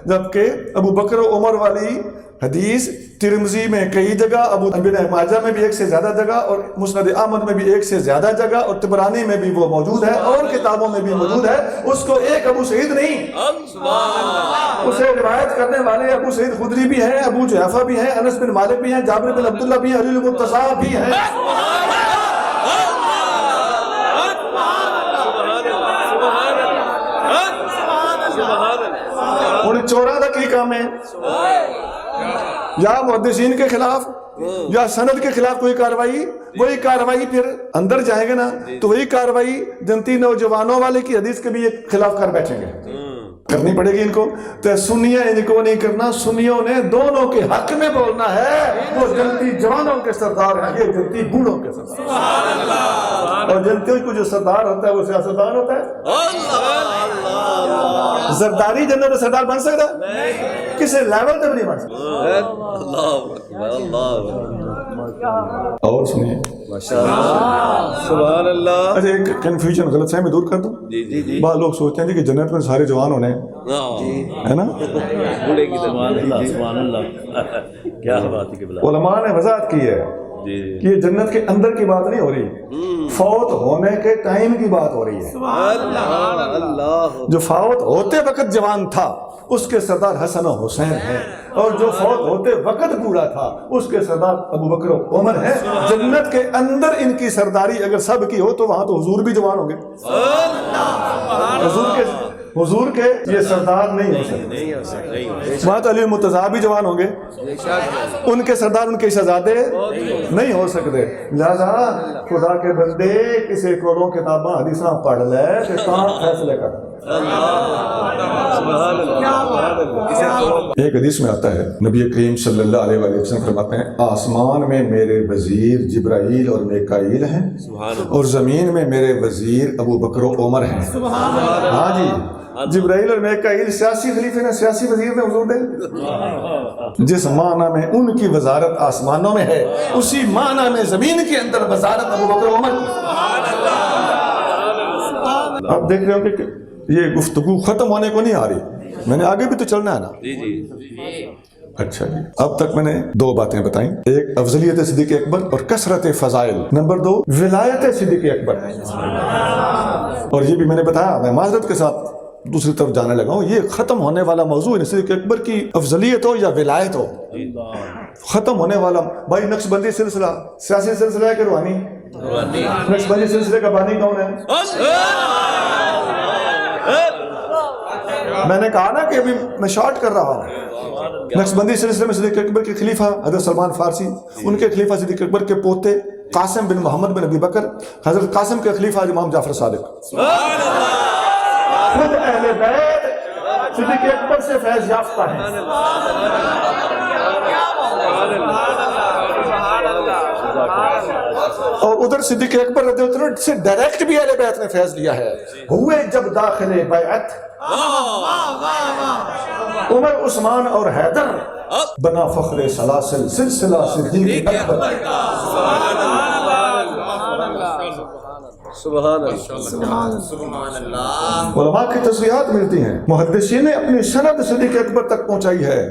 جبکہ ابو بکر و عمر والی حدیث ترمذی میں کئی جگہ, ابن ماجہ میں بھی ایک سے زیادہ جگہ اور مسند احمد میں بھی ایک سے زیادہ جگہ اور طبرانی میں بھی وہ موجود ہے اور کتابوں میں بھی موجود ہے. اس کو ایک ابو سعید نہیں, اسے روایت کرنے والے ابو سعید خدری بھی ہیں, ابو جحیفہ بھی ہیں, انس بن مالک بھی ہیں, جابر بن عبداللہ بھی ہیں, علی المرتضیٰ بھی ہیں. ان چوراں دا کی کام ہے؟ یا محدثین کے خلاف یا سند کے خلاف کوئی کاروائی, وہی کاروائی پھر اندر جائیں گے نا تو وہی کاروائی جنتی نوجوانوں والے کی حدیث کے بھی خلاف کر بیٹھیں گے, کرنی پڑے گی ان کو. تو سنیاں ان کو نہیں کرنا, سنیوں نے دونوں کے حق میں بولنا ہے. وہ جنتی جوانوں کے سردار ہیں, یہ جنتی بوڑھوں کے سردار. اور جنتی کو جو سردار ہوتا ہے وہ سیاستدان ہوتا ہے. زرداری جنت میں سردار بن سکتا ہے؟ کسی لیول تک نہیں بن سکتا. اور سنیے سبحان اللہ. اچھا ایک کنفیوژن غلط فہمی دور کر دوں. بعض لوگ سوچتے ہیں کہ جنت میں سارے جوان ہونے ہیں, ہے نا؟ بوڑھے کی سبحان اللہ کیا بات ہے. علماء نے وضاحت کی ہے کہ یہ جنت کے اندر کی بات نہیں ہو رہی, فوت ہونے کے ٹائم کی بات ہو رہی ہے. جو فوت ہوتے وقت جوان تھا اس کے سردار حسن و حسین ہیں, اور جو فوت ہوتے وقت بوڑھا تھا اس کے سردار ابو بکر و عمر ہیں. جنت کے اندر ان کی سرداری اگر سب کی ہو تو وہاں تو حضور بھی جوان ہوں گے. حضور کے یہ سردار نہیں ہو سکتے. وہاں تو علی المرتضیٰ بھی جوان ہوں گے, ان کے سردار ان کے شہزادے نہیں ہو سکتے. لہذا خدا کے بندے کسی کولوں کتاباں حدیثاں پڑھ لے کہ کہاں فیصلے کر. ایک حدیث میں آتا ہے نبی کریم صلی اللہ علیہ وسلم فرماتے ہیں آسمان میں میرے وزیر جبرائیل اور میکائیل ہیں اور زمین میں میرے وزیر ابو بکر و عمر ہیں. ہاں جی, جبرائیل اور میکائیل سیاسی خلیفے نے, سیاسی وزیر نے حضور نے. جس معنی میں ان کی وزارت آسمانوں میں ہے اسی معنی میں زمین کے اندر وزارت ابو بکر و عمر کی. آپ دیکھ رہے ہو کہ یہ گفتگو ختم ہونے کو نہیں آ رہی, میں نے آگے بھی تو چلنا ہے نا. اچھا جی, اب تک میں نے دو باتیں بتائیں, ایک افضلیت صدیق اکبر اور کثرت فضائل, نمبر دو ولایت صدیق اکبر. اور یہ بھی میں نے بتایا, میں معذرت کے ساتھ دوسری طرف جانے لگا ہوں, یہ ختم ہونے والا موضوع ہے. صدیق اکبر کی افضلیت ہو یا ولایت ہو, ختم ہونے والا. بھائی نقش بندی سلسلہ سیاسی سلسلہ ہے کہ روحانی؟ نقش بندی سلسلے کا بانی کون ہے؟ میں نے کہا نا کہ ابھی میں شارٹ کر رہا ہوں. نقش بندی سلسلے میں صدیق اکبر کے خلیفہ حضرت سلمان فارسی, ان کے خلیفہ صدیق اکبر کے پوتے قاسم بن محمد بن ابی بکر, حضرت قاسم کے خلیفہ امام جعفر صادق. خود اہل بیت صدیق اکبر سے فیض یافتہ ہیں. اور ادھر صدیق اکبر رضی اللہ عنہ سے ڈائریکٹ بھی اہل بیت نے فیض لیا ہے. ہوئے جب داخل بیعت عمر عثمان اور حیدر بنا فخر سلاسل سلسلہ صدیق اکبر. علماء کی تصریحات ملتی ہیں, محدثین نے اپنی سند صدیق اکبر تک پہنچائی ہے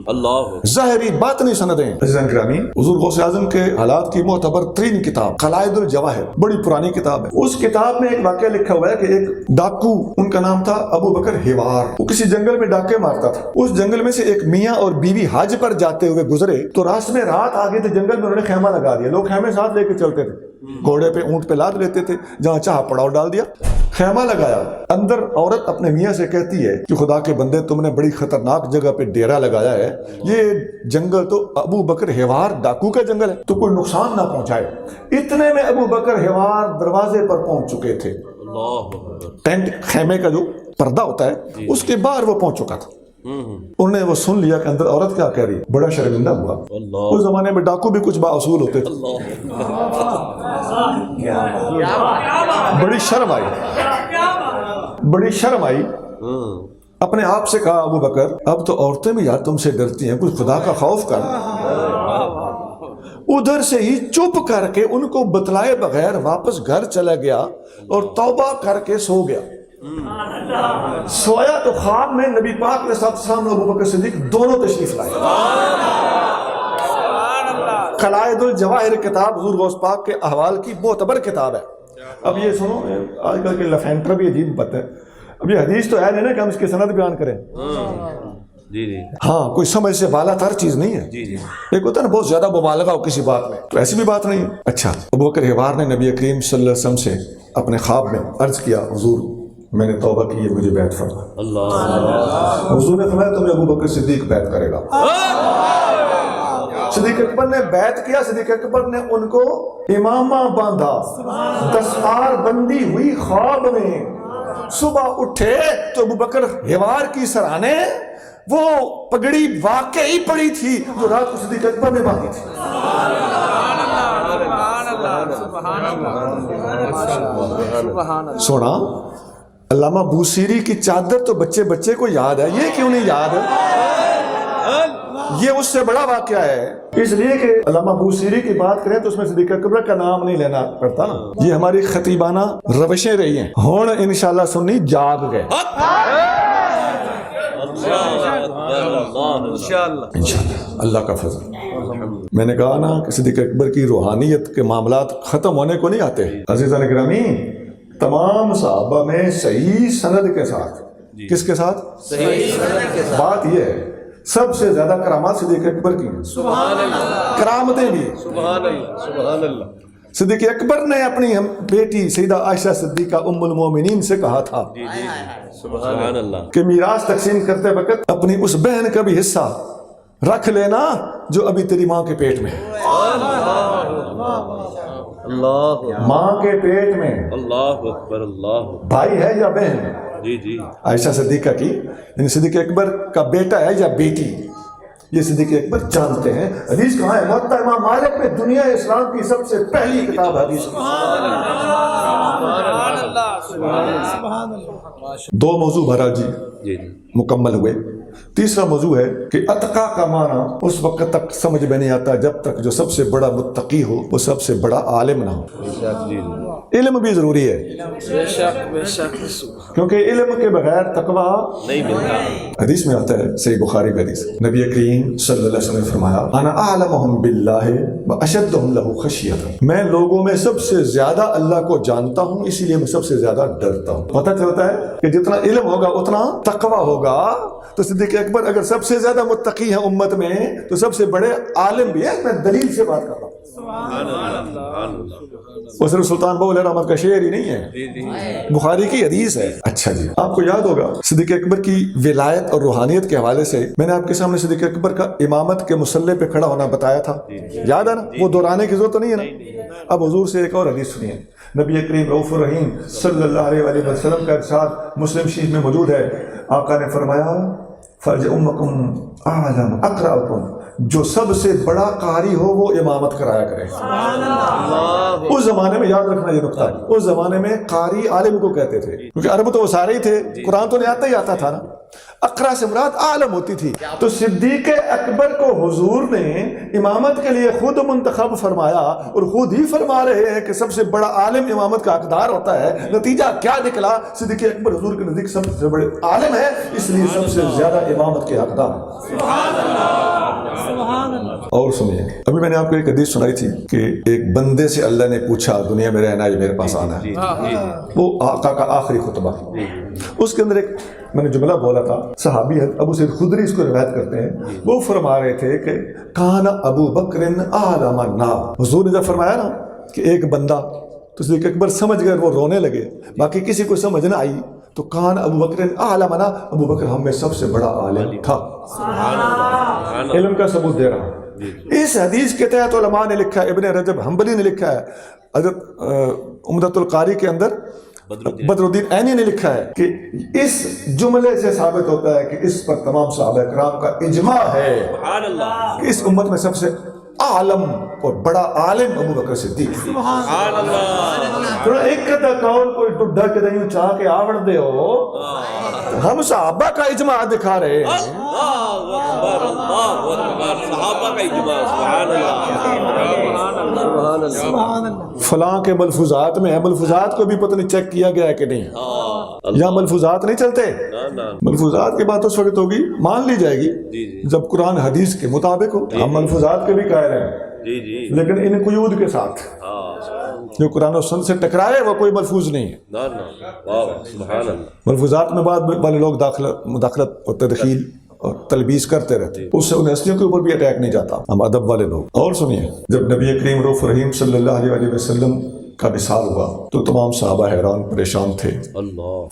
اللہ ظاہری باطنی سندیں. عزیزان گرامی، حضور غوث اعظم کے حالات کی معتبر ترین کتاب قلائد الجواہر، بڑی پرانی کتاب ہے. اس کتاب میں ایک واقعہ لکھا ہوا ہے کہ ایک ڈاکو، ان کا نام تھا ابو بکر ہیوار، وہ کسی جنگل میں ڈاکے مارتا تھا. اس جنگل میں سے ایک میاں اور بیوی حج پر جاتے ہوئے گزرے تو راستے میں رات آ گئی تو جنگل میں انہوں نے خیمہ لگا دیا. لوگ خیمے ساتھ لے کے چلتے تھے، گھوڑے پہ اونٹ پہ لاد لیتے تھے، جہاں چاہا پڑاؤ ڈال دیا. خیمہ لگایا. اندر عورت اپنے میاں سے کہتی ہے کہ خدا کے بندے، تم نے بڑی خطرناک جگہ پہ ڈیرا لگایا ہے، یہ جنگل تو ابو بکر ہیوار ڈاکو کا جنگل ہے، تو کوئی نقصان نہ پہنچائے. اتنے میں ابو بکر ہیوار دروازے پر پہنچ چکے تھے. ٹینٹ، خیمے کا جو پردہ ہوتا ہے، اس کے باہر وہ پہنچ چکا تھا. انہوں نے وہ سن لیا کہ اندر عورت کیا کہہ رہی. بڑا شرمندہ ہوا. اس زمانے میں ڈاکو بھی کچھ بااصول ہوتے تھے. بڑی شرم آئی، بڑی شرم آئی. اپنے آپ سے کہا ابو بکر، اب تو عورتیں بھی یار تم سے ڈرتی ہیں، کچھ خدا کا خوف کر. ادھر سے ہی چپ کر کے ان کو بتلائے بغیر واپس گھر چلا گیا اور توبہ کر کے سو گیا. سویا تو خواب میں نبی پاک علیہ السلام ابو بکر صدیق دونوں تشریف لائے. قلائد الجواہر کتاب حضور غوث پاک کے احوال کی معتبر کتاب ہے. اب یہ سنو، آج کل کے لفینٹر بھی عجیب بات ہے. اب یہ حدیث تو ہے نہیں کہ ہم اس کی سند بیان کریں. جی جی ہاں، کوئی سمجھ سے بالا تر چیز نہیں ہے. جی جی ایک ہوتا ہے نا بہت زیادہ مبالغہ ہو کسی بات میں، تو ایسی بھی بات نہیں ہے. اچھا، ابو بکر ہیوار نے نبی کریم صلی اللہ علیہ وسلم سے اپنے خواب میں عرض کیا، حضور میں نے توبہ کی ہے، مجھے بیعت فرما. اللہ حضور نے فرمایا تمہیں ابو بکر صدیق بیعت کرے گا. صدیق اکبر نے بیعت کیا. صدیق اکبر نے ان کو امامہ باندھا، دستار بندی ہوئی. خواب میں صبح اٹھے تو ابو بکر ہیوار کی سرانے وہ پگڑی واقعی پڑی تھی جو رات کو صدیق اکبر نے باندھی تھی. سونا، علامہ بوسیری کی چادر تو بچے بچے کو یاد ہے، یہ کیوں نہیں یاد؟ یہ اس سے بڑا واقعہ ہے. اس لیے کہ علامہ بوسیری کی بات کریں تو اس میں صدیق اکبر کا نام نہیں لینا پڑتا نا. یہ ہماری خطیبانہ روشیں رہی ہیں. ہون انشاءاللہ سنی جاگ گئے انشاءاللہ، اللہ کا فضل. میں نے کہا نا کہ صدیق اکبر کی روحانیت کے معاملات ختم ہونے کو نہیں آتے. عزیزان گرامی، تمام صحابہ میں صحیح سند کے ساتھ، کس کے ساتھ؟ صحیح سند کے ساتھ. بات یہ ہے سب سے زیادہ کرامات صدیق اکبر کی ہیں. سبحان اللہ. کرامتیں بھی سبحان اللہ سبحان اللہ. صدیق اکبر نے اپنی بیٹی سیدہ عائشہ صدیقہ ام المومنین سے کہا تھا سبحان اللہ کہ میراث تقسیم کرتے وقت اپنی اس بہن کا بھی حصہ رکھ لینا جو ابھی تیری ماں کے پیٹ میں ہے. اللہ ماں کے پیٹ میں اللہ اکبر اللہ. بھائی ہے یا بہن؟ جی جی عائشہ صدیقہ کی، یعنی صدیق اکبر کا بیٹا ہے یا بیٹی، یہ صدیق اکبر جانتے ہیں. حدیث کہاں ہے؟ موطا امام مالک میں دنیا اسلام کی سب سے پہلی کتاب حدیث. دو موضوع بہرحال جی مکمل ہوئے. تیسرا موضوع ہے کہ اتقا کا معنی اس وقت تک سمجھ میں نہیں آتا جب تک جو سب سے بڑا متقی ہو وہ سب سے بڑا عالم نہ ہو. علم بھی ضروری ہے کیونکہ علم کے بغیر تقویٰ نہیں ملتا. حدیث میں آتا ہے، صحیح بخاری کا حدیث، نبی کریم صلی اللہ علیہ وسلم نے فرمایا، انا اعلمہم باللہ واشدہم لہ خشیۃ. میں لوگوں میں سب سے زیادہ اللہ کو جانتا ہوں، اسی لیے میں سب سے زیادہ ڈرتا ہوں. پتہ چلتا ہے کہ جتنا علم ہوگا اتنا تقویٰ ہوگا. تو صدیق اکبر اگر سب سے زیادہ متقی ہیں امت میں تو سب سے بڑے عالم بھی ہیں. میں دلیل سے بات کر رہا ہوں، وہ صرف سلطان بہو علیہ رحمت کا شعر ہی نہیں ہے، بخاری کی حدیث ہے. اچھا جی، آپ کو یاد ہوگا صدیق اکبر کی ولایت اور روحانیت کے حوالے سے میں نے آپ کے سامنے صدیق اکبر کا امامت کے مصلی پہ کھڑا ہونا بتایا تھا، یاد ہے نا؟ وہ دہرانے کی ضرورت تو نہیں ہے نا. اب حضور سے ایک اور حدیث سنیے. نبی کریم رؤوف الرحیم صلی اللہ علیہ وسلم کا ارشاد مسلم شریف میں موجود ہے. آقا نے فرمایا، فرج امکم اعلم اقرأکم، جو سب سے بڑا قاری ہو وہ امامت کرایا کرے. اس زمانے میں یاد رکھنا یہ نقطہ، اس زمانے میں قاری عالم کو کہتے تھے، کیونکہ عرب تو وہ سارے ہی تھے، قرآن تو نہیں آتا ہی آتا تھا نا، اقرا سے مراد عالم ہوتی تھی۔ تو صدیق اکبر کو حضور نے امامت کے لیے خود منتخب فرمایا، اور خود ہی فرما رہے ہیں کہ سب سے بڑا عالم امامت کا حقدار ہوتا ہے۔ نتیجہ کیا نکلا؟ صدیق اکبر حضور کے نزدیک سب سے بڑے عالم ہے، اس لیے سب سے زیادہ امامت کے حقدار۔ اور سنیے، ابھی میں نے آپ کو ایک حدیث سنائی تھی کہ ایک بندے سے اللہ نے پوچھا دنیا میں رہنا ہے میرے پاس آنا ہے، وہ آقا کا آخری خطبہ، اس کے اندر ایک میں نے جملہ بولا تھا، صحابی ابو سعید خدری اس کو روایت کرتے ہیں، وہ فرما رہے تھے کہ کان ابو بکر اعلم الناس، حضور نے جب فرمایا نا کہ ایک بندہ، تو صدیق اکبر سمجھ گئے، وہ رونے لگے، باقی کسی کو سمجھ نہ آئی، تو کان ابو بکر اعلمنا، ابو بکر ہم میں سب سے بڑا عالم تھا، علم کا ثبوت دے رہا ہوں۔ اس حدیث کے تحت علماء نے لکھا ہے، ابن رجب حنبلی نے لکھا ہے، حضرت عمدۃ القاری کے اندر بدر الدین عینی نے لکھا ہے کہ اس جملے سے ثابت ہوتا ہے کہ اس پر تمام صحابہ کرام کا اجماع ہے کہ اس امت میں سب سے عالم اور بڑا عالم ابو بکر صدیق۔ سبحان اللہ۔ ایک کتا کول کوئی ڈڈا کے دہیوں چاہ کے آوڑ دے ہو، ہم صحابہ کا اجماع دکھا رہے ہیں۔ صحابہ کا اجماع، سبحان اللہ۔ فلاں کے ملفوظات میں ہے، ملفوظات کو بھی پتہ نہیں چیک کیا گیا ہے کہ نہیں، یہاں ملفوظات نہیں چلتے، ملفوظات کی بات اس وقت ہوگی مان لی جائے گی جب قرآن حدیث کے مطابق ہو۔ ہم ملفوظات کے بھی قائل ہیں، لیکن ان قیود کے ساتھ، جو قرآن و سنت سے ٹکرائے وہ کوئی ملفوظ نہیں ہے۔ ملفوظات میں بعد والے لوگ مداخلت اور تدخیل اور تلبیس کرتے رہتے، اس سے ان ہستیوں کے اوپر بھی اٹیک نہیں جاتا، ہم ادب والے لوگ۔ اور سنیے، جب نبی کریم رؤوف رحیم صلی اللہ علیہ وسلم کا وصال ہوا تو تمام صحابہ حیران پریشان تھے۔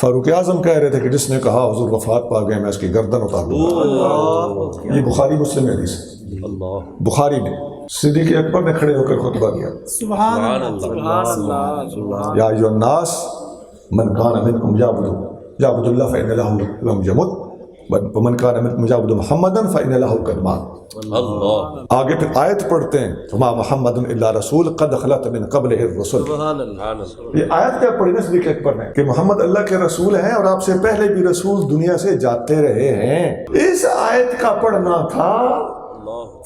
فاروق اعظم کہہ رہے تھے کہ جس نے کہا حضور وفات پا گئے میں اس کی گردن اتار دوں گا۔ یہ بخاری مسلم حدیث ہے، بخاری نے۔ صدیق اکبر نے کھڑے ہو کر خطبہ دیا، سبحان اللہ، یا ایھا الناس من کان منکم یعبد اللہ فإن لہ لم یمت ومن کان منکم یعبد محمدا فإن لہ قد مات۔ آگے پھر آیت پڑھتے ہیں، وما محمد الا رسول قد خلت من قبلہ الرسل۔ یہ آیت کیا پڑھی نا صدیق اکبر نے کہ محمد اللہ کے رسول ہیں اور آپ سے پہلے بھی رسول دنیا سے جاتے رہے ہیں۔ اس آیت کا پڑھنا تھا۔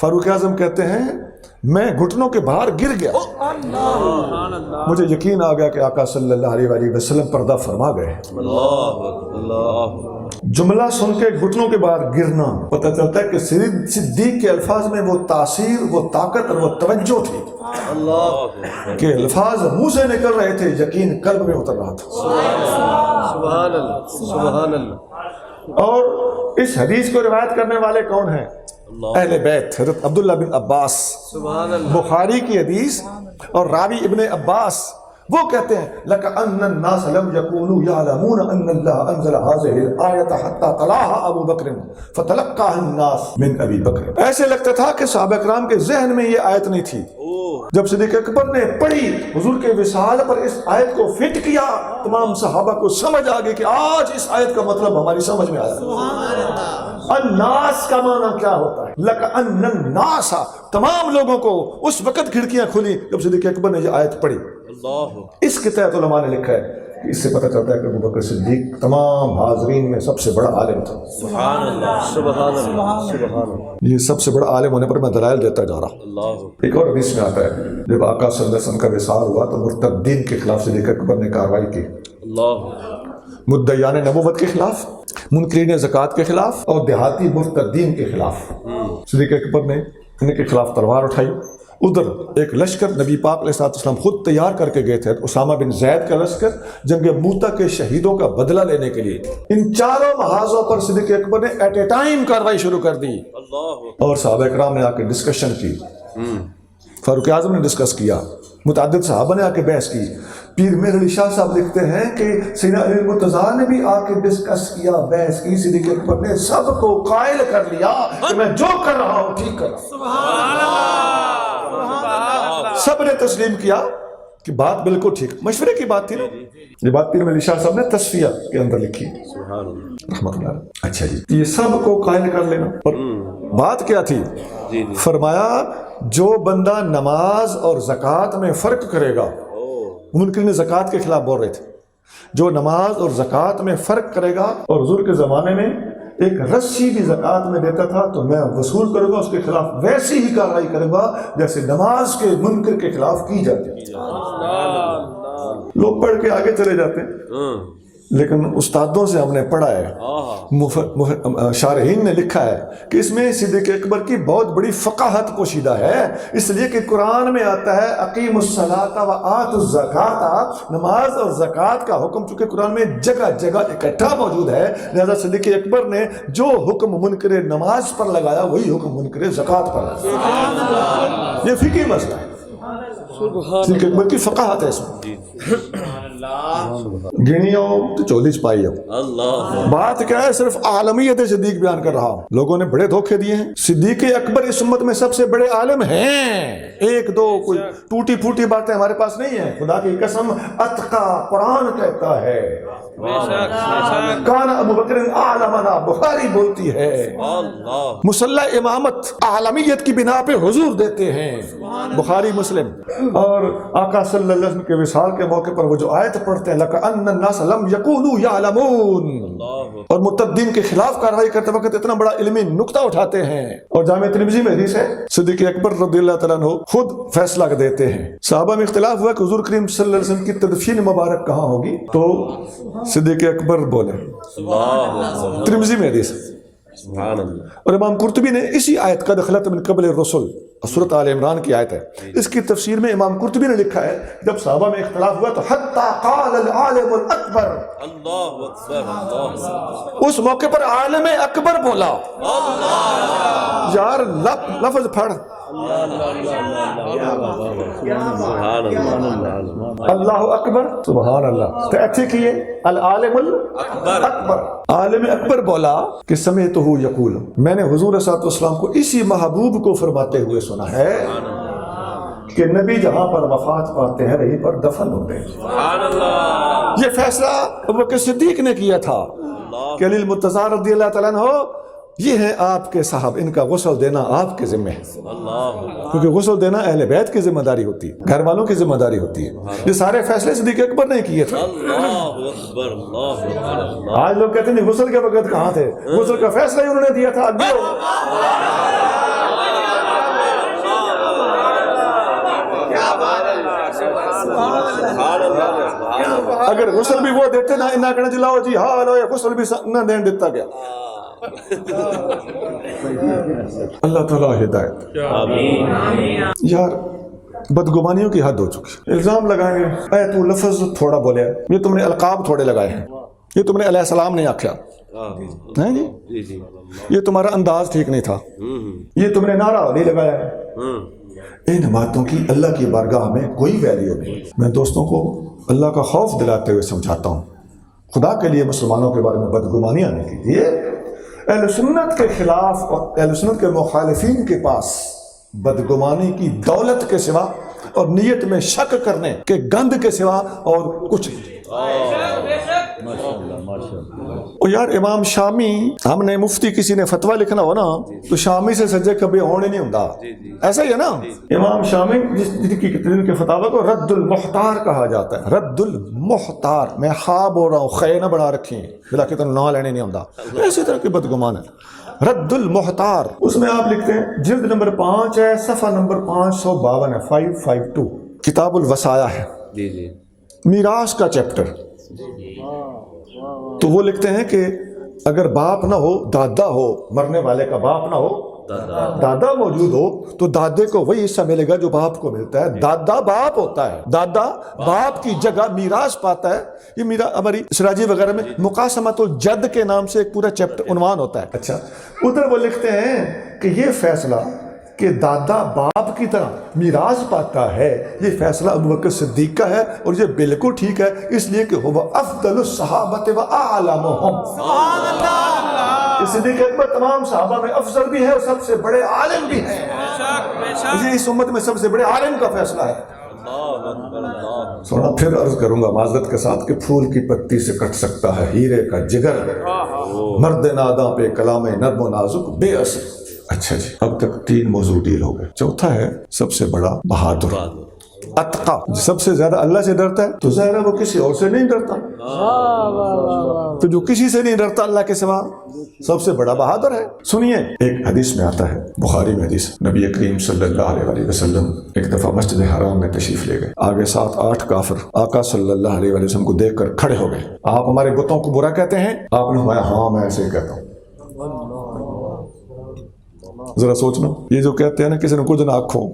فاروق اعظم کہتے ہیں میں گھٹنوں کے باہر گر گیا، مجھے یقین آ گیا کہ آقا صلی اللہ علیہ وآلہ وسلم پردہ فرما گئے۔ جملہ سن کے گھٹنوں کے باہر گرنا، پتہ چلتا ہے کہ صدیق کے الفاظ میں وہ تاثیر، وہ طاقت اور وہ توجہ تھی کہ الفاظ منہ سے نکل رہے تھے، یقین قلب میں اتر رہا تھا۔ سبحان اللہ، سبحان اللہ۔ اور اس حدیث کو روایت کرنے والے کون ہیں؟ اہل بیت، حضرت عبداللہ بن عباس، بخاری کی حدیث، اور راوی ابن عباس وہ کہتے ہیں لَكَأَنَّ النَّاسَ لَمْ يَكُونُوا يَعْلَمُونَ أَنَّ اللَّهَ أَنزَلَ هَذِهِ الْآيَةَ حَتَّى تَلَاهَا أَبُو بَكْرٍ فَتَلَقَّاهَا النَّاسُ مِنْ أَبِي بَكْرٍ۔ ایسے لگتا تھا کہ صحابہ کرام کے ذہن میں یہ آیت نہیں تھی، جب صدیق اکبر نے پڑھی حضور کے وصال پر اس آیت کو فٹ کیا، تمام صحابہ کو سمجھ آ گئی کہ آج اس آیت کا مطلب ہماری سمجھ میں آیا۔ الناس کا معنی کیا ہوتا ہے؟ لَكَأَنَّ النَّاسَ، تمام لوگوں کو اس وقت کھڑکیاں کھلی جب صدیق اکبر نے یہ آیت پڑھی۔ اس کے تحت علماء نے لکھا ہے کہ اس سے پتہ چلتا ہے کہ ابو بکر صدیق تمام حاضرین میں سب سے بڑا عالم تھا۔ سبحان اللہ، سبحان اللہ، سبحان اللہ۔ یہ سب سے بڑا عالم ہونے پر میں دلائل دیتا جا رہا۔ ایک اور حدیث میں آتا ہے جب آقا صلی اللہ علیہ وسلم کا وصال ہوا تو مرتدین کے خلاف صدیق اکبر نے کارروائی کی، مدعیان نبوت کے خلاف، منکرین زکوٰۃ کے خلاف اور دیہاتی مرتدین کے خلاف۔ صدیق اکبر نے ان کے خلاف تلوار اٹھائی۔ ادھر ایک لشکر نبی پاک علیہ السلام خود تیار کر کے گئے تھے، اسامہ بن زید کا لشکر جنگ موتا کے شہیدوں کا بدلہ لینے کے لیے۔ ان چاروں محاذوں پر صدیق اکبر نے ایٹ اے ٹائم کارروائی شروع کر دی، اور صحابہ کرام نے آ کے ڈسکشن کی، فاروق اعظم نے ڈسکس کیا، متعدد صحابہ نے آ کے بحث کی۔ پیر میر علی شاہ صاحب لکھتے ہیں کہ سیدنا علی المرتضیٰ نے بھی آ کے ڈسکس کیا، بحث کی۔ صدیق اکبر نے سب کو قائل کر لیا کہ میں جو کر رہا ہوں ٹھیک کر رہا ہوں۔ سب نے تسلیم کیا کہ بات بالکل ٹھیک، مشورے کی بات تھی نا۔ یہ بات پیر میر علی شاہ صاحب نے تصفیہ کے اندر لکھی، رحمت اللہ۔ اچھا جی، یہ سب کو قائل کر لینا، اور بات کیا تھی؟ فرمایا جو بندہ نماز اور زکوٰۃ میں فرق کرے گا، منکرین زکوٰۃ کے خلاف بول رہے تھے، جو نماز اور زکوٰۃ میں فرق کرے گا، اور حضور کے زمانے میں ایک رسی بھی زکوٰۃ میں دیتا تھا تو میں وصول کروں گا اس کے خلاف ویسی ہی کارروائی کروں گا جیسے نماز کے منکر کے خلاف کی جاتی ہے۔ لوگ پڑھ کے آگے چلے جاتے ہیں، لیکن استادوں سے ہم نے پڑھا ہے، شارحین نے لکھا ہے کہ اس میں صدیق اکبر کی بہت بڑی فقاہت پوشیدہ ہے، اس لیے کہ قرآن میں آتا ہے اقیموا الصلاۃ وآتوا الزکاۃ، نماز اور زکوٰۃ کا حکم چونکہ قرآن میں جگہ جگہ اکٹھا موجود ہے، لہذا صدیق اکبر نے جو حکم منکر نماز پر لگایا وہی حکم منکر زکوٰۃ پر لگایا۔ یہ فقہی مسئلہ ہے، صدیق اکبر کی فقاہت ہے اس میں۔ گنیوں تو چولیس پائی ہو، بات کیا ہے، صرف عالمیت صدیق بیان کر رہا ہوں۔ لوگوں نے بڑے دھوکے دیے ہیں، صدیق اکبر اس امت میں سب سے بڑے عالم ہیں، ایک دو کوئی ٹوٹی پھوٹی باتیں ہمارے پاس نہیں ہیں، خدا کی قسم اتقا قرآن کہتا ہے، کان ابو بکر اعلمنا، بخاری بولتی ہے، مصلی امامت عالمیت کی بنا پہ حضور دیتے ہیں، بخاری مسلم۔ اور آقا صلی اللہ علیہ وسلم کے وصال کے موقع پر وہ جو آیت پڑھتے ہیں لَكَأَنَّ النَّاسَ لَمْ يَكُونُوا يَعْلَمُونَ، اور متدین کے خلاف کارروائی کرتے وقت اتنا بڑا علمی نقطہ اٹھاتے ہیں۔ اور جامع ترمذی میں حدیث ہے، صدیق اکبر رضی اللہ تعالیٰ عنہ خود فیصلہ دیتے ہیں۔ صحابہ میں اختلاف ہوا کہ حضور کریم صلی اللہ علیہ وسلم کی تدفین مبارک کہاں ہوگی، تو صدیق اکبر بولے، ترمذی میں حدیث ہے۔ اور امام قرطبی نے اسی آیت قد خلت من قبل الرسل، سورۃ آل عمران کی آیت ہے، اس کی تفسیر میں امام قرطبی نے لکھا ہے جب صحابہ میں اختلاف ہوا تو حتی قال العالم الاکبر، اس موقع پر عالم اکبر بولا۔ یار لفظ پڑھ، اللہ اکبر، سبحان اللہ، تو ایسے کیے العالم الاکبر، عالم اکبر بولا کہ سمعتہ یقول، میں نے حضور صلی اللہ علیہ وسلم کو اسی محبوب کو فرماتے ہوئے سنا ہے کہ نبی جہاں پر وفات پاتے ہیں وہیں پر دفن ہوتے ہیں۔ یہ فیصلہ ابوبکر صدیق نے کیا تھا کہ علی المرتضیٰ رضی اللہ تعالیٰ عنہ یہ ہے آپ کے صاحب، ان کا غسل دینا آپ کے ذمہ ہے، کیونکہ غسل دینا اہل بیت کی ذمہ داری ہوتی ہے، گھر والوں کی ذمہ داری ہوتی ہے۔ یہ سارے فیصلے صدیق اکبر نے کیے تھے۔ آج لوگ کہتے ہیں غسل کے وقت کہاں تھے، غسل کا فیصلہ ہی انہوں نے دیا تھا۔ اگر غسل بھی وہ دیتے نہ انہاں کہنا جلاؤ جی ہاں لو، غسل بھی نہ دین دیتا گیا۔ اللہ تعالیٰ ہدایت۔ یار بدگمانیوں کی حد ہو چکی، الزام لگائیں گے، اے تو لفظ تھوڑا بولے، یہ تم نے القاب تھوڑے لگائے ہیں، یہ تم نے علیہ السلام نہیں آکھیا ہے جی، یہ تمہارا انداز ٹھیک نہیں تھا، یہ تم نے نعرہ نہیں لگایا ہے۔ ان باتوں کی اللہ کی بارگاہ میں کوئی ویلیو نہیں۔ میں دوستوں کو اللہ کا خوف دلاتے ہوئے سمجھاتا ہوں، خدا کے لیے مسلمانوں کے بارے میں بدگمانیاں نہیں کیجیے۔ اہل سنت کے خلاف اور اہل سنت کے مخالفین کے پاس بدگمانی کی دولت کے سوا اور نیت میں شک کرنے کے گند کے سوا اور کچھ نہیں۔ اور یار امام شامی، ہم نے مفتی کسی نے فتویٰ لکھنا ہو نا تو شامی سے سجدے کبھی ہونے نہیں ہوتا، ایسا ہی ہے نا۔ امام شامی جن کے فتاوی کو رد المحتار کہا جاتا ہے، رد المحتار، میں خواب بول رہا ہوں، خے نہ بڑھا رکھی بلا کہ تم نہ لینے نہیں ہوتا، اسی طرح کی بدگمان ہے۔ رد المحتار، اس میں آپ لکھتے ہیں جلد نمبر 5 ہے، صفحہ نمبر 552 ہے، 552، کتاب الوصایا ہے، میراث کا چیپٹر۔ تو وہ لکھتے ہیں کہ اگر باپ نہ ہو، دادا ہو، مرنے والے کا باپ نہ ہو، دادا موجود ہو تو دادے کو وہی حصہ ملے گا جو باپ کو ملتا ہے۔ دادا باپ ہوتا ہے، دادا باپ کی جگہ میراث پاتا ہے۔ یہ میرا ہماری سراجی وغیرہ میں مقاسمۃ الجد کے نام سے ایک پورا چیپٹر عنوان ہوتا ہے۔ اچھا، ادھر وہ لکھتے ہیں کہ یہ فیصلہ کہ دادا باپ کی طرح میراث پاتا ہے، یہ فیصلہ ابوبکر صدیق کا ہے، اور یہ بالکل ٹھیک ہے، اس لیے کہ وہ افضل الصحابہ و اعلمهم۔ صدیق اکبر تمام صحابہ میں افضل بھی ہے اور سب سے بڑے عالم بھی ہیں، یہ اس امت میں سب سے بڑے عالم کا فیصلہ ہے۔ سونا پھر عرض کروں گا معذرت کے ساتھ کہ پھول کی پتی سے کٹ سکتا ہے ہیرے کا جگر، مرد ناداں پہ کلام نرم و نازک بے اثر۔ اچھا جی، اب تک 3 موضوع ڈیل ہو گئے. چوتھا ہے سب سے بڑا بہادر، اتقا. سب سے زیادہ اللہ سے ڈرتا ہے تو ظاہر ہے وہ کسی اور سے نہیں ڈرتا. تو جو کسی سے نہیں ڈرتا اللہ کے سوا سب سے بڑا بہادر ہے. سنیے، ایک حدیث میں آتا ہے، بخاری میں حدیث، نبی کریم صلی اللہ علیہ وسلم ایک دفعہ مسجد حرام میں تشریف لے گئے. آگے 7-8 کافر آقا صلی اللہ علیہ وسلم کو دیکھ کر کھڑے ہو گئے. آپ ہمارے بتوں کو برا کہتے ہیں؟ آپ نے فرمایا ہاں میں ایسے ہی کہتا ہوں. ذرا سوچنا، یہ جو کہتے ہیں نا کسی نے کچھ نہ آنکھوں،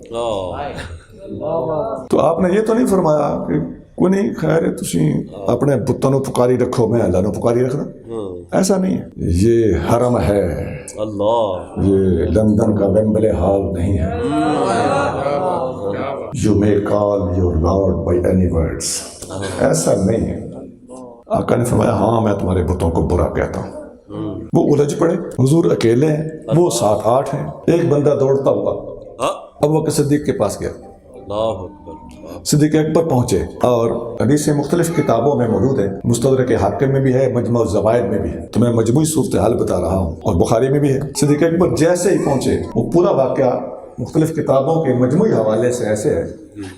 تو آپ نے یہ تو نہیں فرمایا کہ کوئی نہیں خیر تسی اپنے بتوں نو پکاری رکھو میں اللہ نو پکاری رکھنا. ایسا نہیں ہے. یہ حرم ہے، یہ لندن کا ویمبلے ہال نہیں ہے. You may call your Lord by any words. ایسا نہیں ہے. آقا نے فرمایا ہاں میں تمہارے بتوں کو برا کہتا ہوں. وہ الجھ پڑے، حضور اکیلے ہیں، وہ 7-8 ہیں. ایک بندہ دوڑتا ہوا ابو بکر صدیق کے پاس گیا. صدیق اکبر پہنچے، اور حدیث مختلف کتابوں میں موجود ہے، مستدرک حاکم میں بھی ہے، مجمع الزوائد میں بھی ہے. تو میں مجموعی صورتحال بتا رہا ہوں، اور بخاری میں بھی ہے. صدیق اکبر جیسے ہی پہنچے، وہ پورا واقعہ مختلف کتابوں کے مجموعی حوالے سے ایسے ہے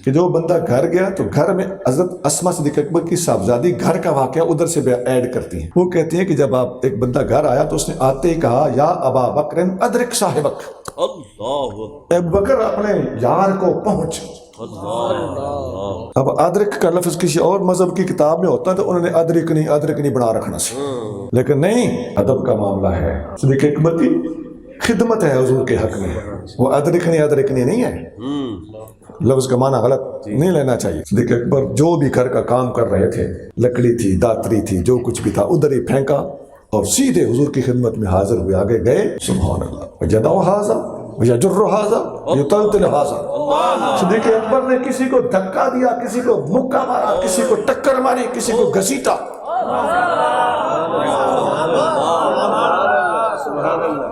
کہ جو بندہ گھر گیا تو گھر میں حضرت اسما صدیق اکبر کی صاحبزادی گھر کا واقعہ ادھر سے ایڈ کرتی ہیں. وہ کہتی ہیں کہ جب آپ ایک بندہ گھر آیا تو اس نے آتے ہی کہا یا ابا بکر ادرک صاحبک. ابو بکر اپنے یار کو پہنچ. اب ادرک کا لفظ کسی اور مذہب کی کتاب میں ہوتا ہے تو انہوں نے ادرک نہیں بنا رکھنا سی، لیکن نہیں، ادب کا معاملہ ہے. صدیق اکبر کی خدمت ہے حضور کے حق میں، وہ ادرک نہیں ہے. لفظ کا معنی غلط نہیں لینا چاہیے. صدیق اکبر جو بھی گھر کا کام کر رہے تھے، لکڑی تھی، داتری تھی، جو کچھ بھی تھا ادھر ہی پھینکا اور سیدھے حضور کی خدمت میں حاضر ہوئے. آگے گئے، سبحان اللہ، وجدوا ھذا ویجر ھذا یطلطل ھذا. صدیق اکبر نے کسی کو دھکا دیا، کسی کو مکہ مارا، کسی کو ٹکر ماری، کسی کو گھسیٹا.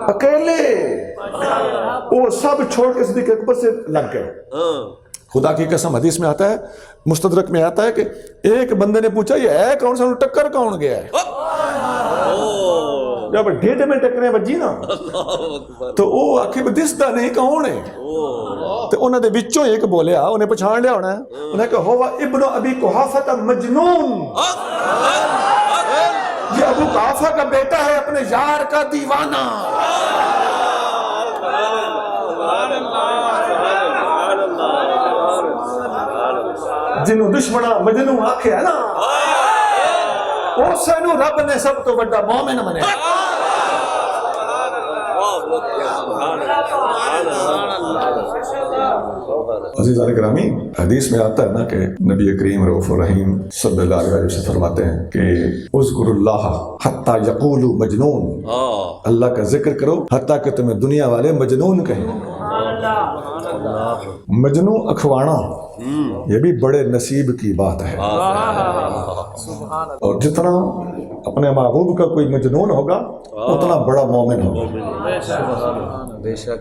اکیلے وہ سب چھوڑ کے صدیق اکبر سے لگ گئے. خدا کی قسم حدیث میں آتا ہے، مستدرک میں آتا ہے کہ ایک بندے نے پوچھا یہ ہے کون سا، ٹکر کون گیا ہے؟ جب ڈیڈ میں ٹکرے بجی نا تو وہ آخر دستا نہیں کون ہے. تو انہوں نے بچوں ایک بولیا، انہیں پچھان لیا ہونا ہے، انہیں کہا ہوا ابن ابی قحافہ مجنون. یہ ابو قحافہ کا بیٹا ہے، اپنے یار کا دیوانہ. جنہوں دشمنہ مجنون آکھے ہے نا، اس سے رب نے سب تو بڑا مومن بنے. عزیزان گرامی، حدیث میں آتا ہے نا کہ نبی کریم رؤوف الرحیم صلی اللہ علیہ وسلم فرماتے ہیں کہ اذکر اللہ حتی یقولوا مجنون. اللہ کا ذکر کرو حتیٰ کہ تمہیں دنیا والے مجنون کہیں. مجنون اکھوانا یہ بھی بڑے نصیب کی بات ہے. اور جتنا اپنے محبوب کا کوئی مجنون ہوگا اتنا بڑا مومن ہوگا.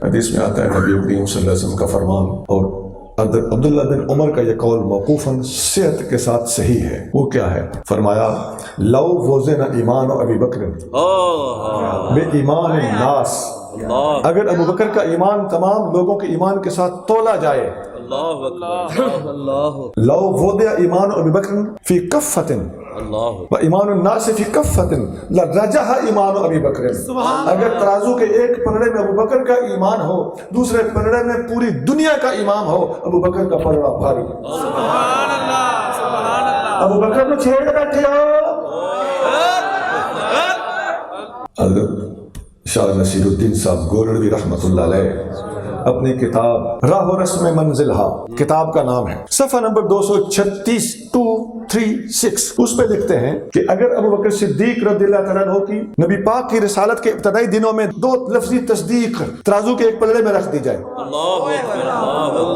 حدیث میں آتا ہے نبی کریم صلی اللہ علیہ وسلم کا فرمان، اور عبداللہ بن عمر کا یہ قول موقوفاً صحت کے ساتھ صحیح ہے. وہ کیا ہے؟ فرمایا لو وزن ایمان ابی بکر بے ایمان الناس، اگر ابو بکر کا ایمان تمام لوگوں کے ایمان کے ساتھ تولا جائے، لو وضع ایمان ابی بکر فی کفۃ و ایمان الناس فی کفۃ لرجح ایمان ابی بکر. اگر ترازو کے ایک پلڑے میں ابو بکر کا ایمان ہو، دوسرے پلڑے میں پوری دنیا کا ایمان ہو، ابو بکر کا پلڑا بھاری. ابو بکر کو چھیڑ بیٹھے ہو. حضرت شاہ نصیر الدین صاحب گولڑوی رحمۃ اللہ علیہ اپنی کتاب راہ و رسم منزلہا، کتاب کا نام ہے، صفحہ نمبر 236 236، اس پہ لکھتے ہیں کہ اگر ابو بکر صدیق رضی اللہ تعالیٰ عنہ کی نبی پاک کی رسالت کے ابتدائی دنوں میں 2 لفظی تصدیق ترازو کے ایک پلڑے میں رکھ دی جائے.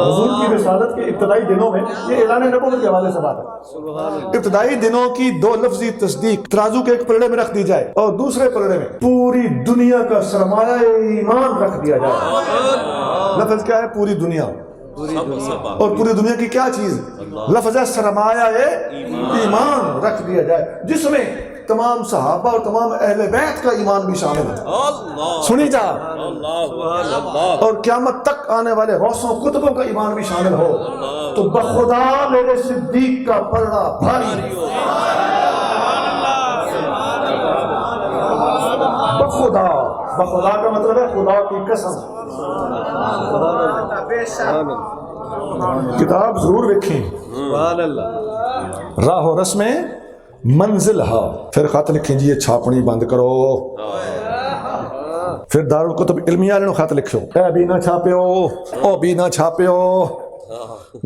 حضور کی رسالت کے ابتدائی دنوں میں، یہ اعلان نبوت کے حوالے سے بات ہے، ابتدائی دنوں کی 2 لفظی تصدیق ترازو کے ایک پلڑے میں رکھ دی جائے اور دوسرے پلڑے میں پوری دنیا کا سرمایہ ایمان رکھ دیا جائے. لفظ کیا ہے؟ پوری دنیا. اور پوری دنیا کی کیا چیز؟ لفظ سرمایہ ایمان رکھ دیا جائے، جس میں تمام صحابہ اور تمام اہل بیت کا ایمان بھی شامل ہے. اللہ سنی جا. اللہ اور قیامت تک آنے والے غوثوں کتبوں کا ایمان بھی شامل ہو تو بخدا میرے صدیق کا پلڑا بھاری. بخدا، بخدا کا مطلب ہے خدا کی قسم. کتاب ضرور دیکھیں. سبحان اللہ. راہ و رسم منزل ہا. پھر خط لکھیں جی یہ چھاپنی بند کرو. پھر دارالکتب علمیہ والوں خط لکھو اے بھی نہ چھاپیو او بھی نہ چھاپیو.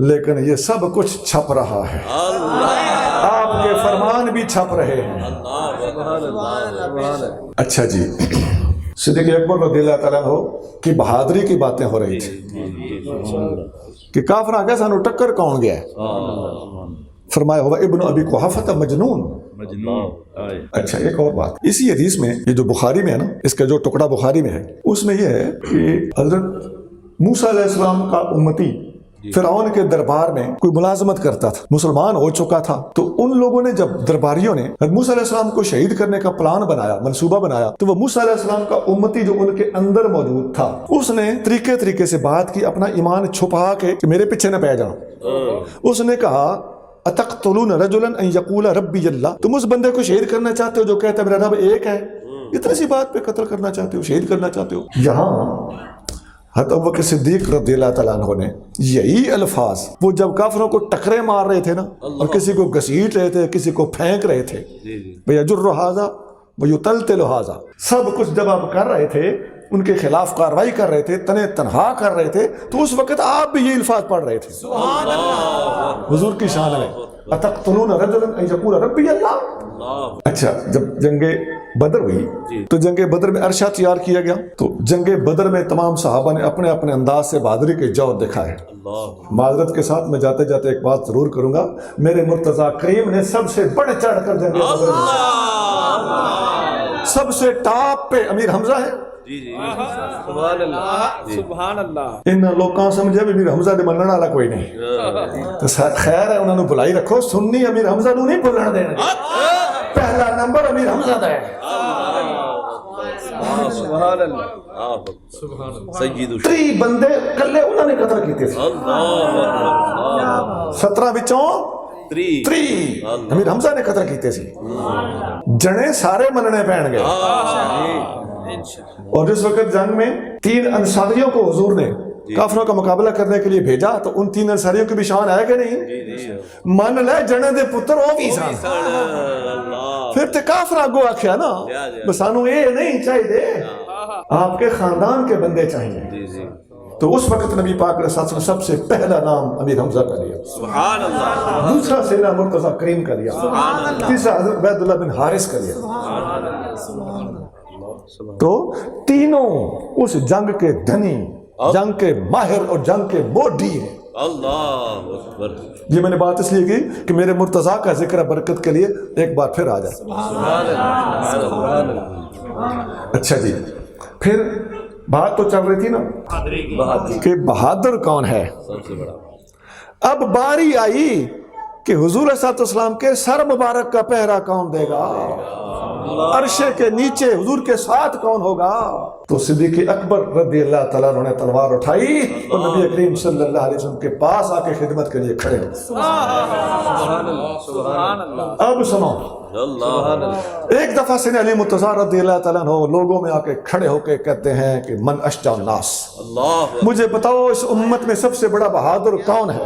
لیکن یہ سب کچھ چھپ رہا ہے. آپ کے فرمان بھی چھپ رہے ہیں. اچھا جی. صدیق اکبر رضی اللہ تعالیٰ عنہ کی بہادری کی باتیں ہو رہی تھی کہ کافر آگے سانو ٹکر کون گیا ہے. فرمایا ہوا ابن ابی قحافہ مجنون. اچھا ایک اور بات اسی حدیث میں یہ جو بخاری میں ہے نا اس کا جو ٹکڑا بخاری میں ہے اس میں یہ ہے کہ حضرت موسیٰ علیہ السلام کا امتی فرعون کے دربار میں کوئی ملازمت کرتا تھا, مسلمان ہو چکا تھا. تو ان لوگوں نے جب درباریوں نے موسیٰ علیہ السلام کو شہید کرنے کا پلان بنایا, منصوبہ بنایا, تو وہ موسیٰ علیہ السلام کا امتی جو ان کے اندر موجود تھا اس نے طریقے سے بات کی, اپنا ایمان چھپا کے کہ میرے پیچھے نہ پہ جاؤ. اس نے کہا اتقتلون رجلا ان یقول ربی اللہ, تم اس بندے کو شہید کرنا چاہتے ہو جو کہتا ہے میرا رب ایک ہے, اتنی سی بات پہ قتل کرنا چاہتے ہو, شہید کرنا چاہتے ہو. یہاں حضرت ابوبکر صدیق رضی اللہ تعالیٰ عنہ نے یہی الفاظ وہ جب کافروں کو ٹکرے مار رہے تھے نا اور کسی کو گھسیٹ رہے تھے, کسی کو پھینک رہے تھے, یجر ھذا ویطلطل ھذا, سب کچھ جب آپ کر رہے تھے ان کے خلاف کاروائی کر رہے تھے, تنے تنہا کر رہے تھے, تو اس وقت آپ بھی یہ الفاظ پڑھ رہے تھے. حضور کی شان میں اتقتلون رجلا ان یقول ربی اللہ. اچھا جب جنگ بدر ہوئی تو جنگ بدر میں عرشہ تیار کیا گیا. تو جنگ بدر میں تمام صحابہ نے اپنے اپنے انداز سے بہادری کے جوہر دکھائے. معذرت کے ساتھ میں جاتے جاتے ایک بات ضرور کروں گا, میرے مرتضیٰ کریم نے سب سے بڑھ چڑھ کر جنگ بدر میں سب سے ٹاپ پہ امیر حمزہ ہے. سبحان اللہ. سبحان اللہ. ان لوگوں سمجھے بھی امیر حمزہ دے منن والا کوئی نہیں, تو خیر ہے انہوں نے بلائی رکھو, سنی امیر حمزہ نو نہیں بلن دینا, پہلا نمبر امیر حمزہ دا ہے. سبحان اللہ. سید 30 بندے کلے انہوں نے قتل کیتے تھے, 17 وچوں 3 امیر حمزہ نے قتل کیتے سی. جنے سارے مننے پہن گئے. اور جس وقت جنگ میں 3 انصاریوں کو حضور نے کافروں کا مقابلہ کرنے کے لیے بھیجا تو ان 3 انصاریوں کی بھی شان ہے کہ نہیں؟ من لے جنے دے پتر او بھی سان. پھر تے کافر آگو آکھیا نا بسانو اے نہیں چاہیے, آپ کے خاندان کے بندے چاہیے. تو اس وقت نبی پاک علیہ الصلوۃ والسلام سب سے پہلا نام امیر حمزہ کا لیا, سبحان اللہ. دوسرا سیدنا مرتضیٰ کریم کا لیا, تیسرا حضرت عبید اللہ بن حارث کا لیا. تو تینوں اس جنگ کے دھنی, جنگ کے ماہر اور جنگ کے موڈی ہیں. اللہ اکبر. یہ میں نے بات اس لیے کی کہ میرے مرتضیٰ کا ذکر برکت کے لیے ایک بار پھر آ جائے. اچھا جی, پھر بات تو چل رہی تھی نا کہ بہادر کون ہے. اب باری آئی کہ حضور علیہ السلام کے سر مبارک کا پہرا کون دے گا, عرشے کے نیچے حضور کے ساتھ کون ہوگا. تو صدیق اکبر رضی اللہ تعالیٰ عنہ نے تلوار اٹھائی اور نبی کریم صلی اللہ علیہ وسلم کے پاس آ کے خدمت کے لیے کھڑے ہو. اب سنو, ایک دفعہ سے علی مرتضیٰ رضی اللہ تعالیٰ عنہ لوگوں میں آ کے کھڑے ہو کے کہتے ہیں کہ من اشجع الناس, مجھے بتاؤ اس امت میں سب سے بڑا بہادر کون ہے.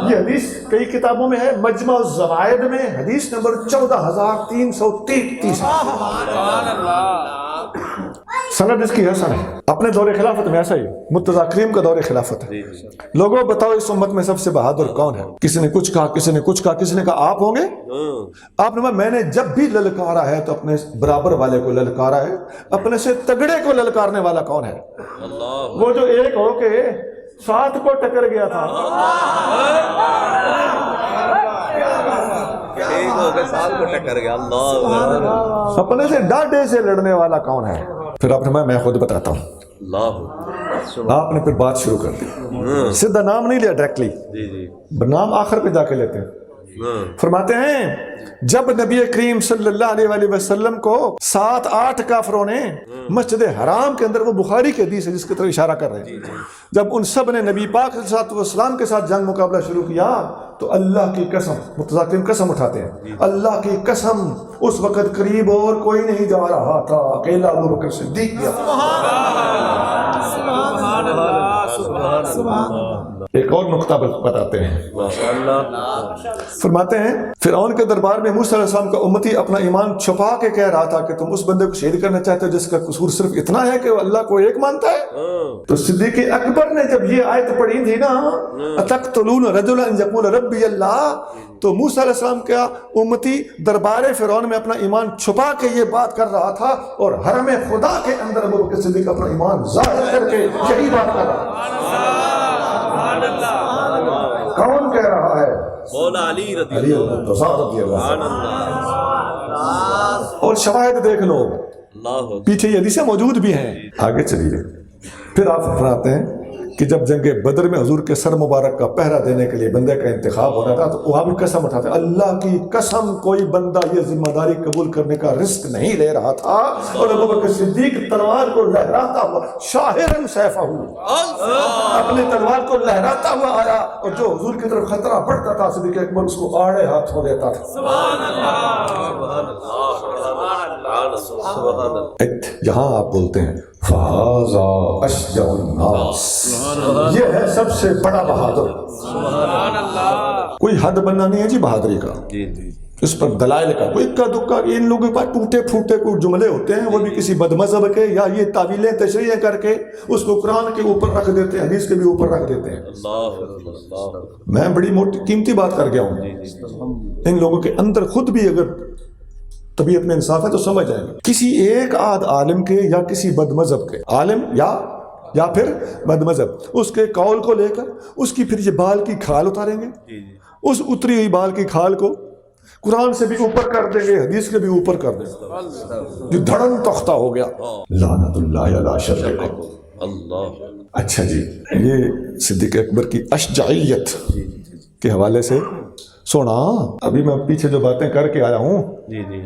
یہ حدیث کئی کتابوں میں ہے, مجمع الزوائد میں حدیث نمبر 14333. سند اس کی حسن ہے. اپنے دور خلافت میں ایسا ہی مرتضیٰ کریم کا دور خلافت ہے. لوگوں بتاؤ اس امت میں سب سے بہادر کون ہے. کسی نے کچھ کہا, کسی نے کچھ کہا, کسی نے کہا آپ ہوں گے. آپ نے میں نے جب بھی للکارا ہے تو اپنے برابر والے کو للکارا ہے, اپنے سے تگڑے کو للکارنے والا کون ہے. وہ جو ایک ہو کے 7 کو ٹکر گیا تھا, اپنے سے ڈاڈے سے لڑنے والا کون ہے. پھر آپ نے میں خود بتاتا ہوں. آپ نے پھر بات شروع کر دی, سیدھا نام نہیں لیا ڈائریکٹلی, نام آخر پہ جا کے لیتے ہیں. فرماتے ہیں جب نبی کریم صلی اللہ علیہ وسلم کو 7-8 کافروں نے مسجد حرام کے اندر، وہ بخاری کی حدیث ہے جس کی طرف اشارہ کر رہے ہیں، جب ان سب نے نبی پاک صلی اللہ علیہ وسلم کے ساتھ جنگ مقابلہ شروع کیا تو اللہ کی قسم، متذاکرین قسم اٹھاتے ہیں، اللہ کی قسم اس وقت قریب اور کوئی نہیں جا رہا تھا، اکیلا ابو بکر صدیق گیا۔ ایک اور نقطہ بتاتے ہیں، فرماتے ہیں فرعون کے دربار میں موسیٰ علیہ السلام کا امتی اپنا ایمان چھپا کے کہہ رہا تھا کہ تم اس بندے کو شہید کرنا چاہتے ہو جس کا قصور صرف اتنا ہے کہ وہ اللہ کو ایک مانتا ہے۔ تو صدیق اکبر نے جب یہ آیت پڑھی تھی نا، اتقتلون رجلا ان یقول ربی اللہ، تو موسیٰ علیہ السلام کا امتی دربار فرعون میں اپنا ایمان چھپا کے یہ بات کر رہا تھا، اور حرم خدا کے اندر ابو بکر صدیق اپنا ایمان ظاہر کر کے یہی بات کر رہا تھا۔ کون کہہ رہا ہے؟ مولا علی رضی علی اللہ رضی اللہ عنہ۔ اور شواہد دیکھ لو، اللہ پیچھے یہ حدیثیں موجود بھی ہیں۔ آگے چلیے، پھر آپ فرماتے ہیں کہ جب جنگ بدر میں حضور کے سر مبارک کا پہرا دینے کے لیے بندے کا انتخاب ہونا تھا تو وہاں بھی قسم اٹھاتے ہیں، اللہ کی قسم کوئی بندہ یہ ذمہ داری قبول کرنے کا رسک نہیں لے رہا تھا، اور ابو بکر صدیق تلوار کو لہراتا ہوا شاہرن سیفہ، اپنی تلوار کو لہراتا ہوا آیا، اور جو حضور کی طرف خطرہ بڑھتا تھا صدیق اکبر اس کو آڑے ہاتھ ہو دیتا تھا۔ یہاں آپ بولتے ہیں فَهَذَا أَشْجَعُ النَّاسِ، یہ ہے سب سے بڑا بہادر۔ کوئی حد بننا نہیں ہے جی بہادری کا، اس پر دلائل کا کوئی اکا دکا، ان لوگوں کے پاس ٹوٹے پھوٹے کوئی جملے ہوتے ہیں، وہ بھی کسی بد مذہب کے، یا یہ تعویلیں تشریحیں کر کے اس کو قرآن کے اوپر رکھ دیتے ہیں، حدیث کے بھی اوپر رکھ دیتے ہیں۔ میں بڑی موٹی قیمتی بات کر گیا ہوں، ان لوگوں کے اندر خود بھی اگر طبیعت میں انصاف ہے تو سمجھ جائیں گے۔ کسی ایک آدھ عالم کے یا کسی بد مذہب کے عالم یا پھر بد مذہب اس کے قول کو لے کر اس کی پھر یہ بال کی کھال اتاریں گے، اس اتری ہوئی بال کی کھال کو قرآن سے بھی اوپر کر دیں گے، حدیث کے بھی اوپر کر دیں گے، جو دھڑن تختہ ہو گیا۔ لعنت اللہ علی شرکم۔ اچھا جی، یہ صدیق اکبر کی اشجاعیت کے حوالے سے سونا، ابھی میں پیچھے جو باتیں کر کے آیا ہوں،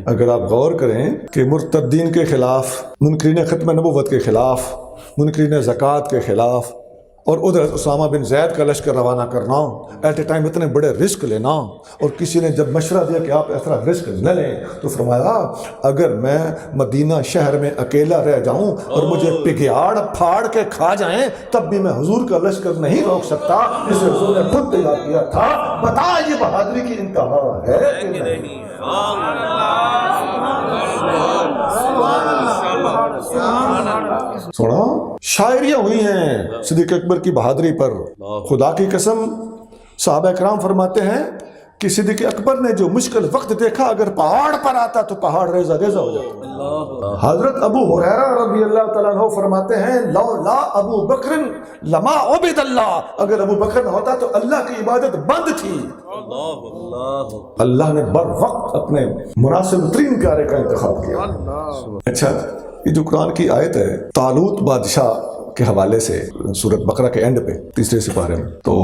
اگر آپ غور کریں کہ مرتدین کے خلاف، منکرین ختم نبوت کے خلاف، منکرین زکوٰۃ کے خلاف، اور ادھر اسامہ بن زید کا لشکر روانہ کرنا، ایٹ اے ٹائم اتنے بڑے رسک لینا، اور کسی نے جب مشورہ دیا کہ آپ ایسا رسک نہ لیں تو فرمایا اگر میں مدینہ شہر میں اکیلا رہ جاؤں اور مجھے پگیاڑ پھاڑ کے کھا جائیں تب بھی میں حضور کا لشکر نہیں روک سکتا، جسے حضور نے خود تیار کیا تھا۔ بتا یہ بہادری کی انتہا ہے کہ نہیں؟ سونا شاعریاں ہوئی ہیں صدیق اکبر کی بہادری پر، خدا کی قسم۔ صحابہ کرام فرماتے ہیں کہ صدیق اکبر نے جو مشکل وقت دیکھا، اگر پہاڑ پر آتا تو پہاڑ ریزہ ریزہ ہو جاتا۔ حضرت ابو ہریرہ رضی اللہ تعالیٰ عنہ فرماتے ہیں لولا ابو بکر لما عبد اللہ، اگر ابو بکر نہ ہوتا تو اللہ کی عبادت بند تھی۔ اللہ نے بر وقت اپنے مناسب ترین پیارے کا انتخاب کیا۔ اچھا، یہ جو قرآن کی آیت ہے طالوت بادشاہ کے حوالے سے سورۃ بقرہ کے اینڈ پہ 3 سپارے میں، تو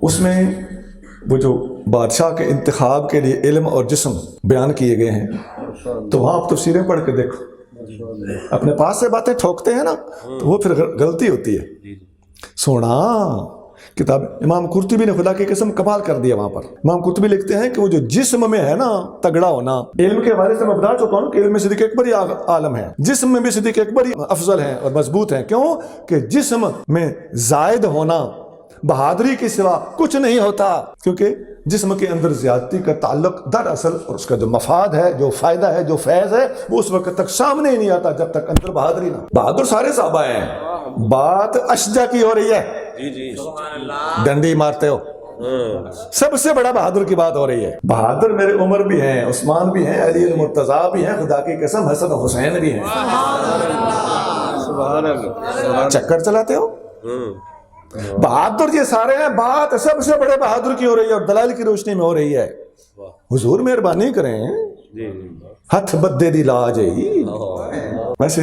اس میں وہ جو بادشاہ کے انتخاب کے لیے علم اور جسم بیان کیے گئے ہیں، تو وہاں آپ تفسیریں پڑھ کے دیکھو، اپنے پاس سے باتیں ٹھوکتے ہیں نا تو وہ پھر غلطی ہوتی ہے۔ سونا کتاب امام قرطبی نے خدا کی قسم کمال کر دیا وہاں پر۔ امام قرطبی لکھتے ہیں کہ وہ جو جسم میں ہے نا تگڑا ہونا، علم کے حوالے سے میں بتا چکا ہوں کہ علم میں صدیق اکبر ہی عالم ہے، جسم میں بھی صدیق اکبر ہی افضل ہیں اور مضبوط ہیں۔ کیوں کہ جسم میں زائد ہونا بہادری کے سوا کچھ نہیں ہوتا، کیونکہ جسم کے اندر زیادتی کا تعلق دراصل اور اس کا جو مفاد ہے، جو فائدہ ہے، جو فیض ہے، وہ اس وقت تک سامنے ہی نہیں آتا جب تک اندر بہادری نہ۔ بہادر سارے صحابہ ہیں، بات اشجع کی ہو رہی ہے، ڈنڈی مارتے ہو، سب سے بڑا بہادر کی بات ہو رہی ہے۔ بہادر میرے عمر بھی ہیں، عثمان بھی ہیں، علی المرتضیٰ بھی ہیں، خدا کی قسم حسن و حسین بھی ہیں۔ چکر چلاتے ہو، بہادر یہ سارے ہیں، بات سب سے بڑے بہادر کی ہو رہی ہے اور دلائل کی روشنی میں ہو رہی ہے۔ حضور مہربانی کریں، ہتھ بدے دی لاج ہے۔ ویسے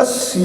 80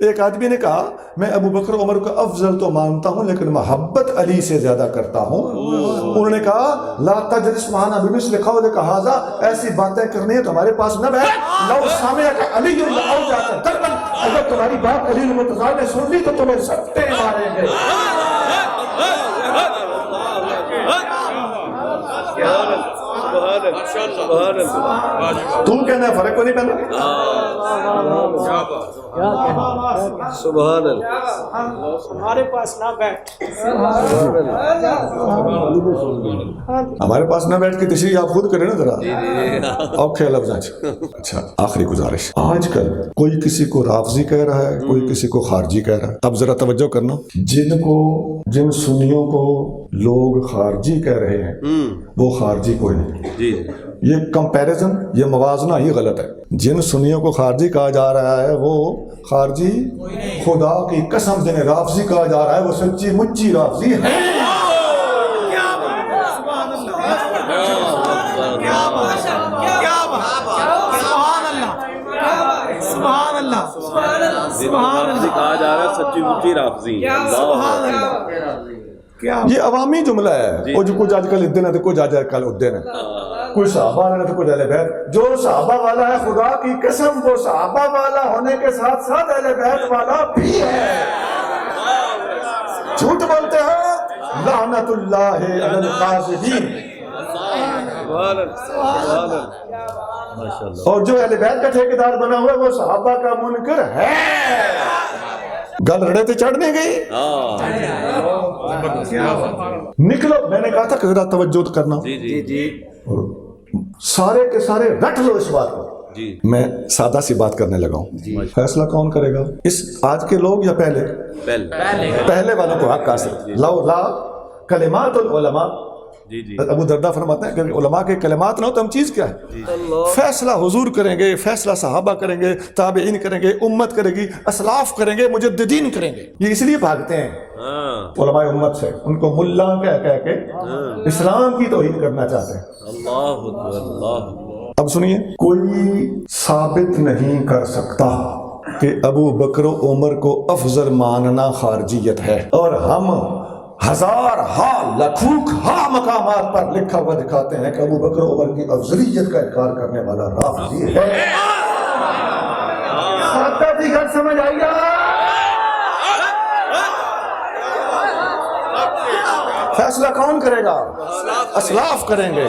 ایک آدمی نے کہا میں ابو بکر عمر کو افضل تو مانتا ہوں لیکن محبت علی سے زیادہ کرتا ہوں. انہوں نے کہا لا تجلس معنا بمثل قولک ھذا، ایسی باتیں کرنی ہے تو ہمارے پاس نہ بیٹھ. لو سمعک علی لاوجعک ضربا، اگر تمہاری بات علی المرتضیٰ نے سن لی تو تمہیں سکتے ماریں گے. تم کہنا ہے فرق کو نہیں پہنا. سبحان اللہ. ہمارے پاس نہ بیٹھ. ہمارے پاس نہ بیٹھ کے تشریح آپ خود کریں نا ذرا اوکھے لفظ. اچھا آخری گزارش، آج کل کوئی کسی کو رافضی کہہ رہا ہے، کوئی کسی کو خارجی کہہ رہا ہے. اب ذرا توجہ کرنا، جن سنیوں کو لوگ خارجی کہہ رہے ہیں وہ خارجی کوئی نہیں. یہ کمپیریزن، یہ موازنہ ہی غلط ہے. جن سنیوں کو خارجی کہا جا رہا ہے وہ خارجی خدا کی قسم جنہیں رافضی کہا جا رہا ہے وہ سچی مچی رافضی ہے. کہا جا رہا ہے سچی مچی رافضی. یہ عوامی جملہ ہے. کچھ آج کل ادن ہے تو کچھ آج کل ادن ہے. کوئی صحابہ والا تو کچھ اہل بیت. جو صحابہ والا ہے خدا کی قسم وہ صحابہ والا ہونے کے ساتھ ساتھ اہل بیت والا بھی ہے. جھوٹ بولتے ہیں لعنت اللہ علی الکاذبین. اور جو اہل بیت کا ٹھیکیدار بنا ہوا ہے وہ صحابہ کا منکر ہے. گل رڑے تے چڑھنے گئی. نکلو، میں نے کہا تھا کہ ذرا توجہ کرنا. سارے کے سارے رٹ لو اس بات کو. میں سادہ سی بات کرنے لگا ہوں. فیصلہ کون کرے گا؟ اس آج کے لوگ یا پہلے والوں کو حق حاصل. لولا کلمات العلماء، ابو دردہ فرماتے ہیں کہ علماء کے کلمات نہ ہو تو ہم چیز کیا ہے؟ فیصلہ حضور کریں گے، فیصلہ صحابہ کریں گے، تابعین کریں گے، امت کرے گی، اسلاف کریں گے، مجددین کریں گے. یہ اس لیے بھاگتے ہیں علماء امت سے، ان کو ملا کہہ کے اسلام کی توہین کرنا چاہتے ہیں. اب سنیے، کوئی ثابت نہیں کر سکتا کہ ابو بکر و عمر کو افضل ماننا خارجیت ہے، اور ہم ہزار لاکھوں مقامات پر لکھا ہوا دکھاتے ہیں کہ ابو بکر و عمر کی افضلیت کا انکار کرنے والا رافضی ہے. سمجھ آئی گا؟ فیصلہ کون کرے گا؟ اسلاف کریں گے.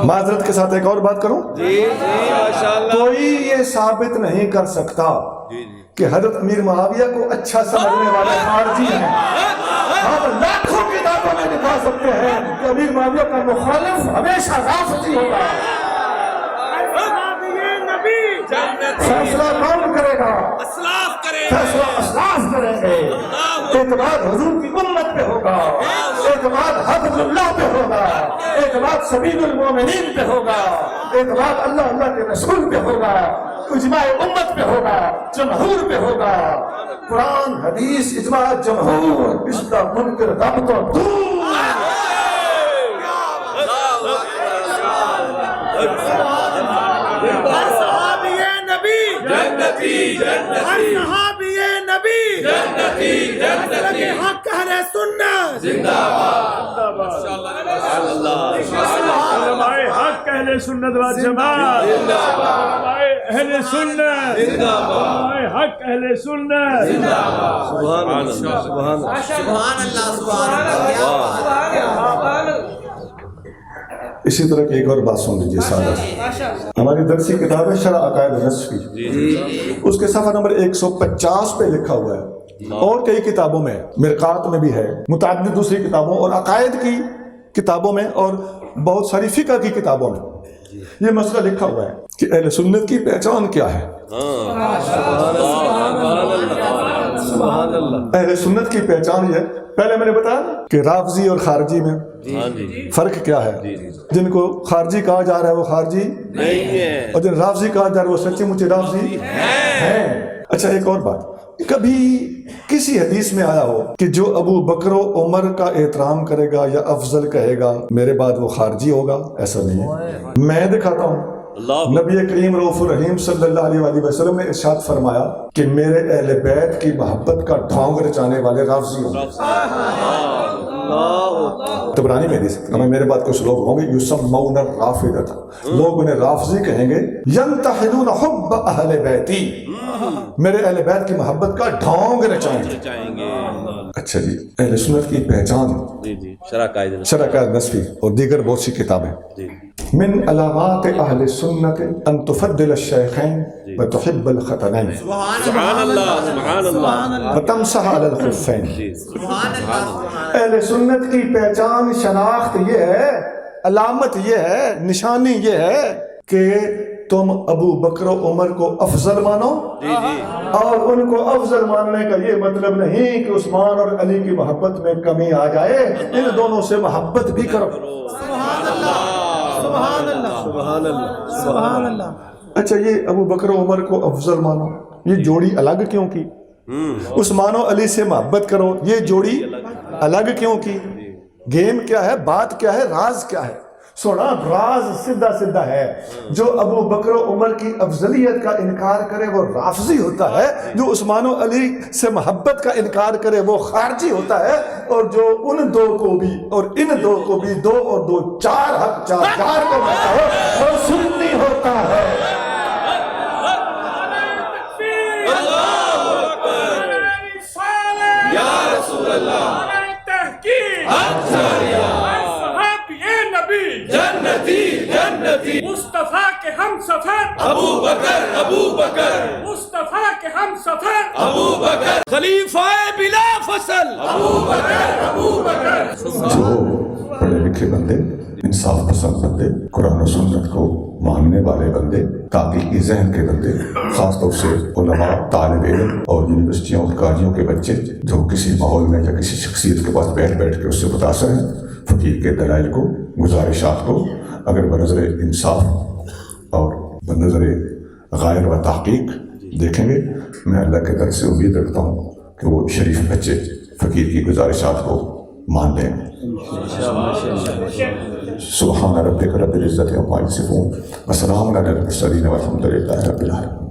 معذرت کے ساتھ ایک اور بات کروں. کوئی یہ ثابت نہیں کر سکتا کہ حضرت امیر معاویہ کو اچھا سمجھنے والے خارجی ہیں. ہم لاکھوں کتابوں میں دکھا سکتے ہیں کہ امیر معاویہ کا مخالف ہمیشہ رافضی ہوگا. فیصلہ کون کرے گا؟ فیصلہ اسلاف کریں گے. اعتماد حضور کی امت پہ ہوگا، اعتماد حفظ اللہ پہ ہوگا، اعتماد سبیل المومنین پہ ہوگا، اعتماد اللہ کے رسول پہ ہوگا، اجماع امت پہ ہوگا، جمہور پہ ہوگا. قرآن حدیث اجماع جمہور، اس کا منکر رب تو دور. حق اہل سنت زندہ باد. علماء حق اہل سنت و جماعت زندہ باد. اہل سنت زندہ باد. علماء حق اہل سنت زندہ باد. سبحان اللہ، سبحان اللہ، سبحان اللہ، سبحان اللہ. اسی طرح کی ایک اور بات سن لیجیے سادہ. ہماری درسی کتاب ہے شرح عقائد نصفی، اس کے صفحہ نمبر 150 پہ لکھا ہوا ہے، اور کئی کتابوں میں، مرقات میں بھی ہے، متعدد دوسری کتابوں اور عقائد کی کتابوں میں اور بہت ساری فقہ کی کتابوں میں یہ مسئلہ لکھا ہوا ہے کہ اہل سنت کی پہچان کیا ہے. اہل سنت کی پہچان یہ، پہلے میں نے بتایا کہ رافضی اور خارجی میں فرق کیا ہے. جن کو خارجی کہا جا رہا ہے وہ خارجی نہیں ہے، اور جن رافضی کہا جا رہا ہے وہ سچی مچی رافضی ہے. اچھا ایک اور بات، کبھی کسی حدیث میں آیا ہو کہ جو ابو بکر و عمر کا احترام کرے گا یا افضل کہے گا میرے بعد وہ خارجی ہوگا؟ ایسا نہیں ہے. میں دکھاتا ہوں نبی کریم رؤوف الرحیم صلی اللہ علیہ وآلہ وسلم نے ارشاد فرمایا کہ میرے اہل بیت کی محبت کا ڈھونگ رچانے والے رافضی ہوں گے. طبرانی میں حدیث ہے. میرے بعد کچھ لوگ ہوں گے یسمون الرافضۃ، لوگ انہیں رافضی کہیں گے. ینتحلون حب اہل بیتی، میرے اہل بیت کی محبت کا ڈھونگ رچائیں گے. اچھا جی، اہل سنت کی پہچان جی جی شرح قائد نصفی اور دیگر بہت سی کتابیں. من علامات اہل سنت ان تفضل الشیخین وتحب الختنین سبحان اللہ سبحان اللہ وتمسح علی الخفین. اہل سنت کی پہچان شناخت یہ ہے، علامت یہ ہے، نشانی یہ ہے کہ تم ابو بکر و عمر کو افضل مانو، اور ان کو افضل ماننے کا یہ مطلب نہیں کہ عثمان اور علی کی محبت میں کمی آ جائے، ان دونوں سے محبت بھی کرو. اچھا، یہ ابو بکر و عمر کو افضل مانو، یہ جوڑی الگ کیوں کی؟ عثمان و علی سے محبت کرو، یہ جوڑی الگ کیوں کی؟ گیم کیا ہے، بات کیا ہے، راز کیا ہے؟ سونا، راز سیدھا سیدھا ہے. جو ابو بکر و عمر کی افضلیت کا انکار کرے وہ رافضی ہوتا ہے، جو عثمان و علی سے محبت کا انکار کرے وہ خارجی ہوتا ہے، اور جو ان دو کو بھی اور ان دو کو بھی 2 اور 2 4 حق 4 کو مانتا ہو وہ سنی ہوتا ہے. یا رسول اللہ جنتی جنتی مصطفیٰ کے ہم سفر ابو بکر مصطفیٰ کے ہم سفر ابو بکر خلیفہ بلا فصل ابو بکر جو پڑھے لکھے بندے، انصاف پسند بندے، قرآن و سنت کو ماننے والے بندے، تحقیقی ذہن کے بندے، خاص طور سے علماء، طالب علم اور یونیورسٹیوں اور کالجوں کے بچے جو کسی ماحول میں یا کسی شخصیت کے پاس بیٹھ کے اس سے متاثر ہیں، فقیر کے دلائل کو، گزارشات کو اگر بنظر انصاف اور بنظر غائر و تحقیق دیکھیں گے، میں اللہ کے در سے امید رکھتا ہوں کہ وہ شریف بچے فقیر کی گزارشات کو مان لیں. سبحان ربک رب العزت عما یصفون وسلام علی المرسلین والحمد للہ رب العالمین.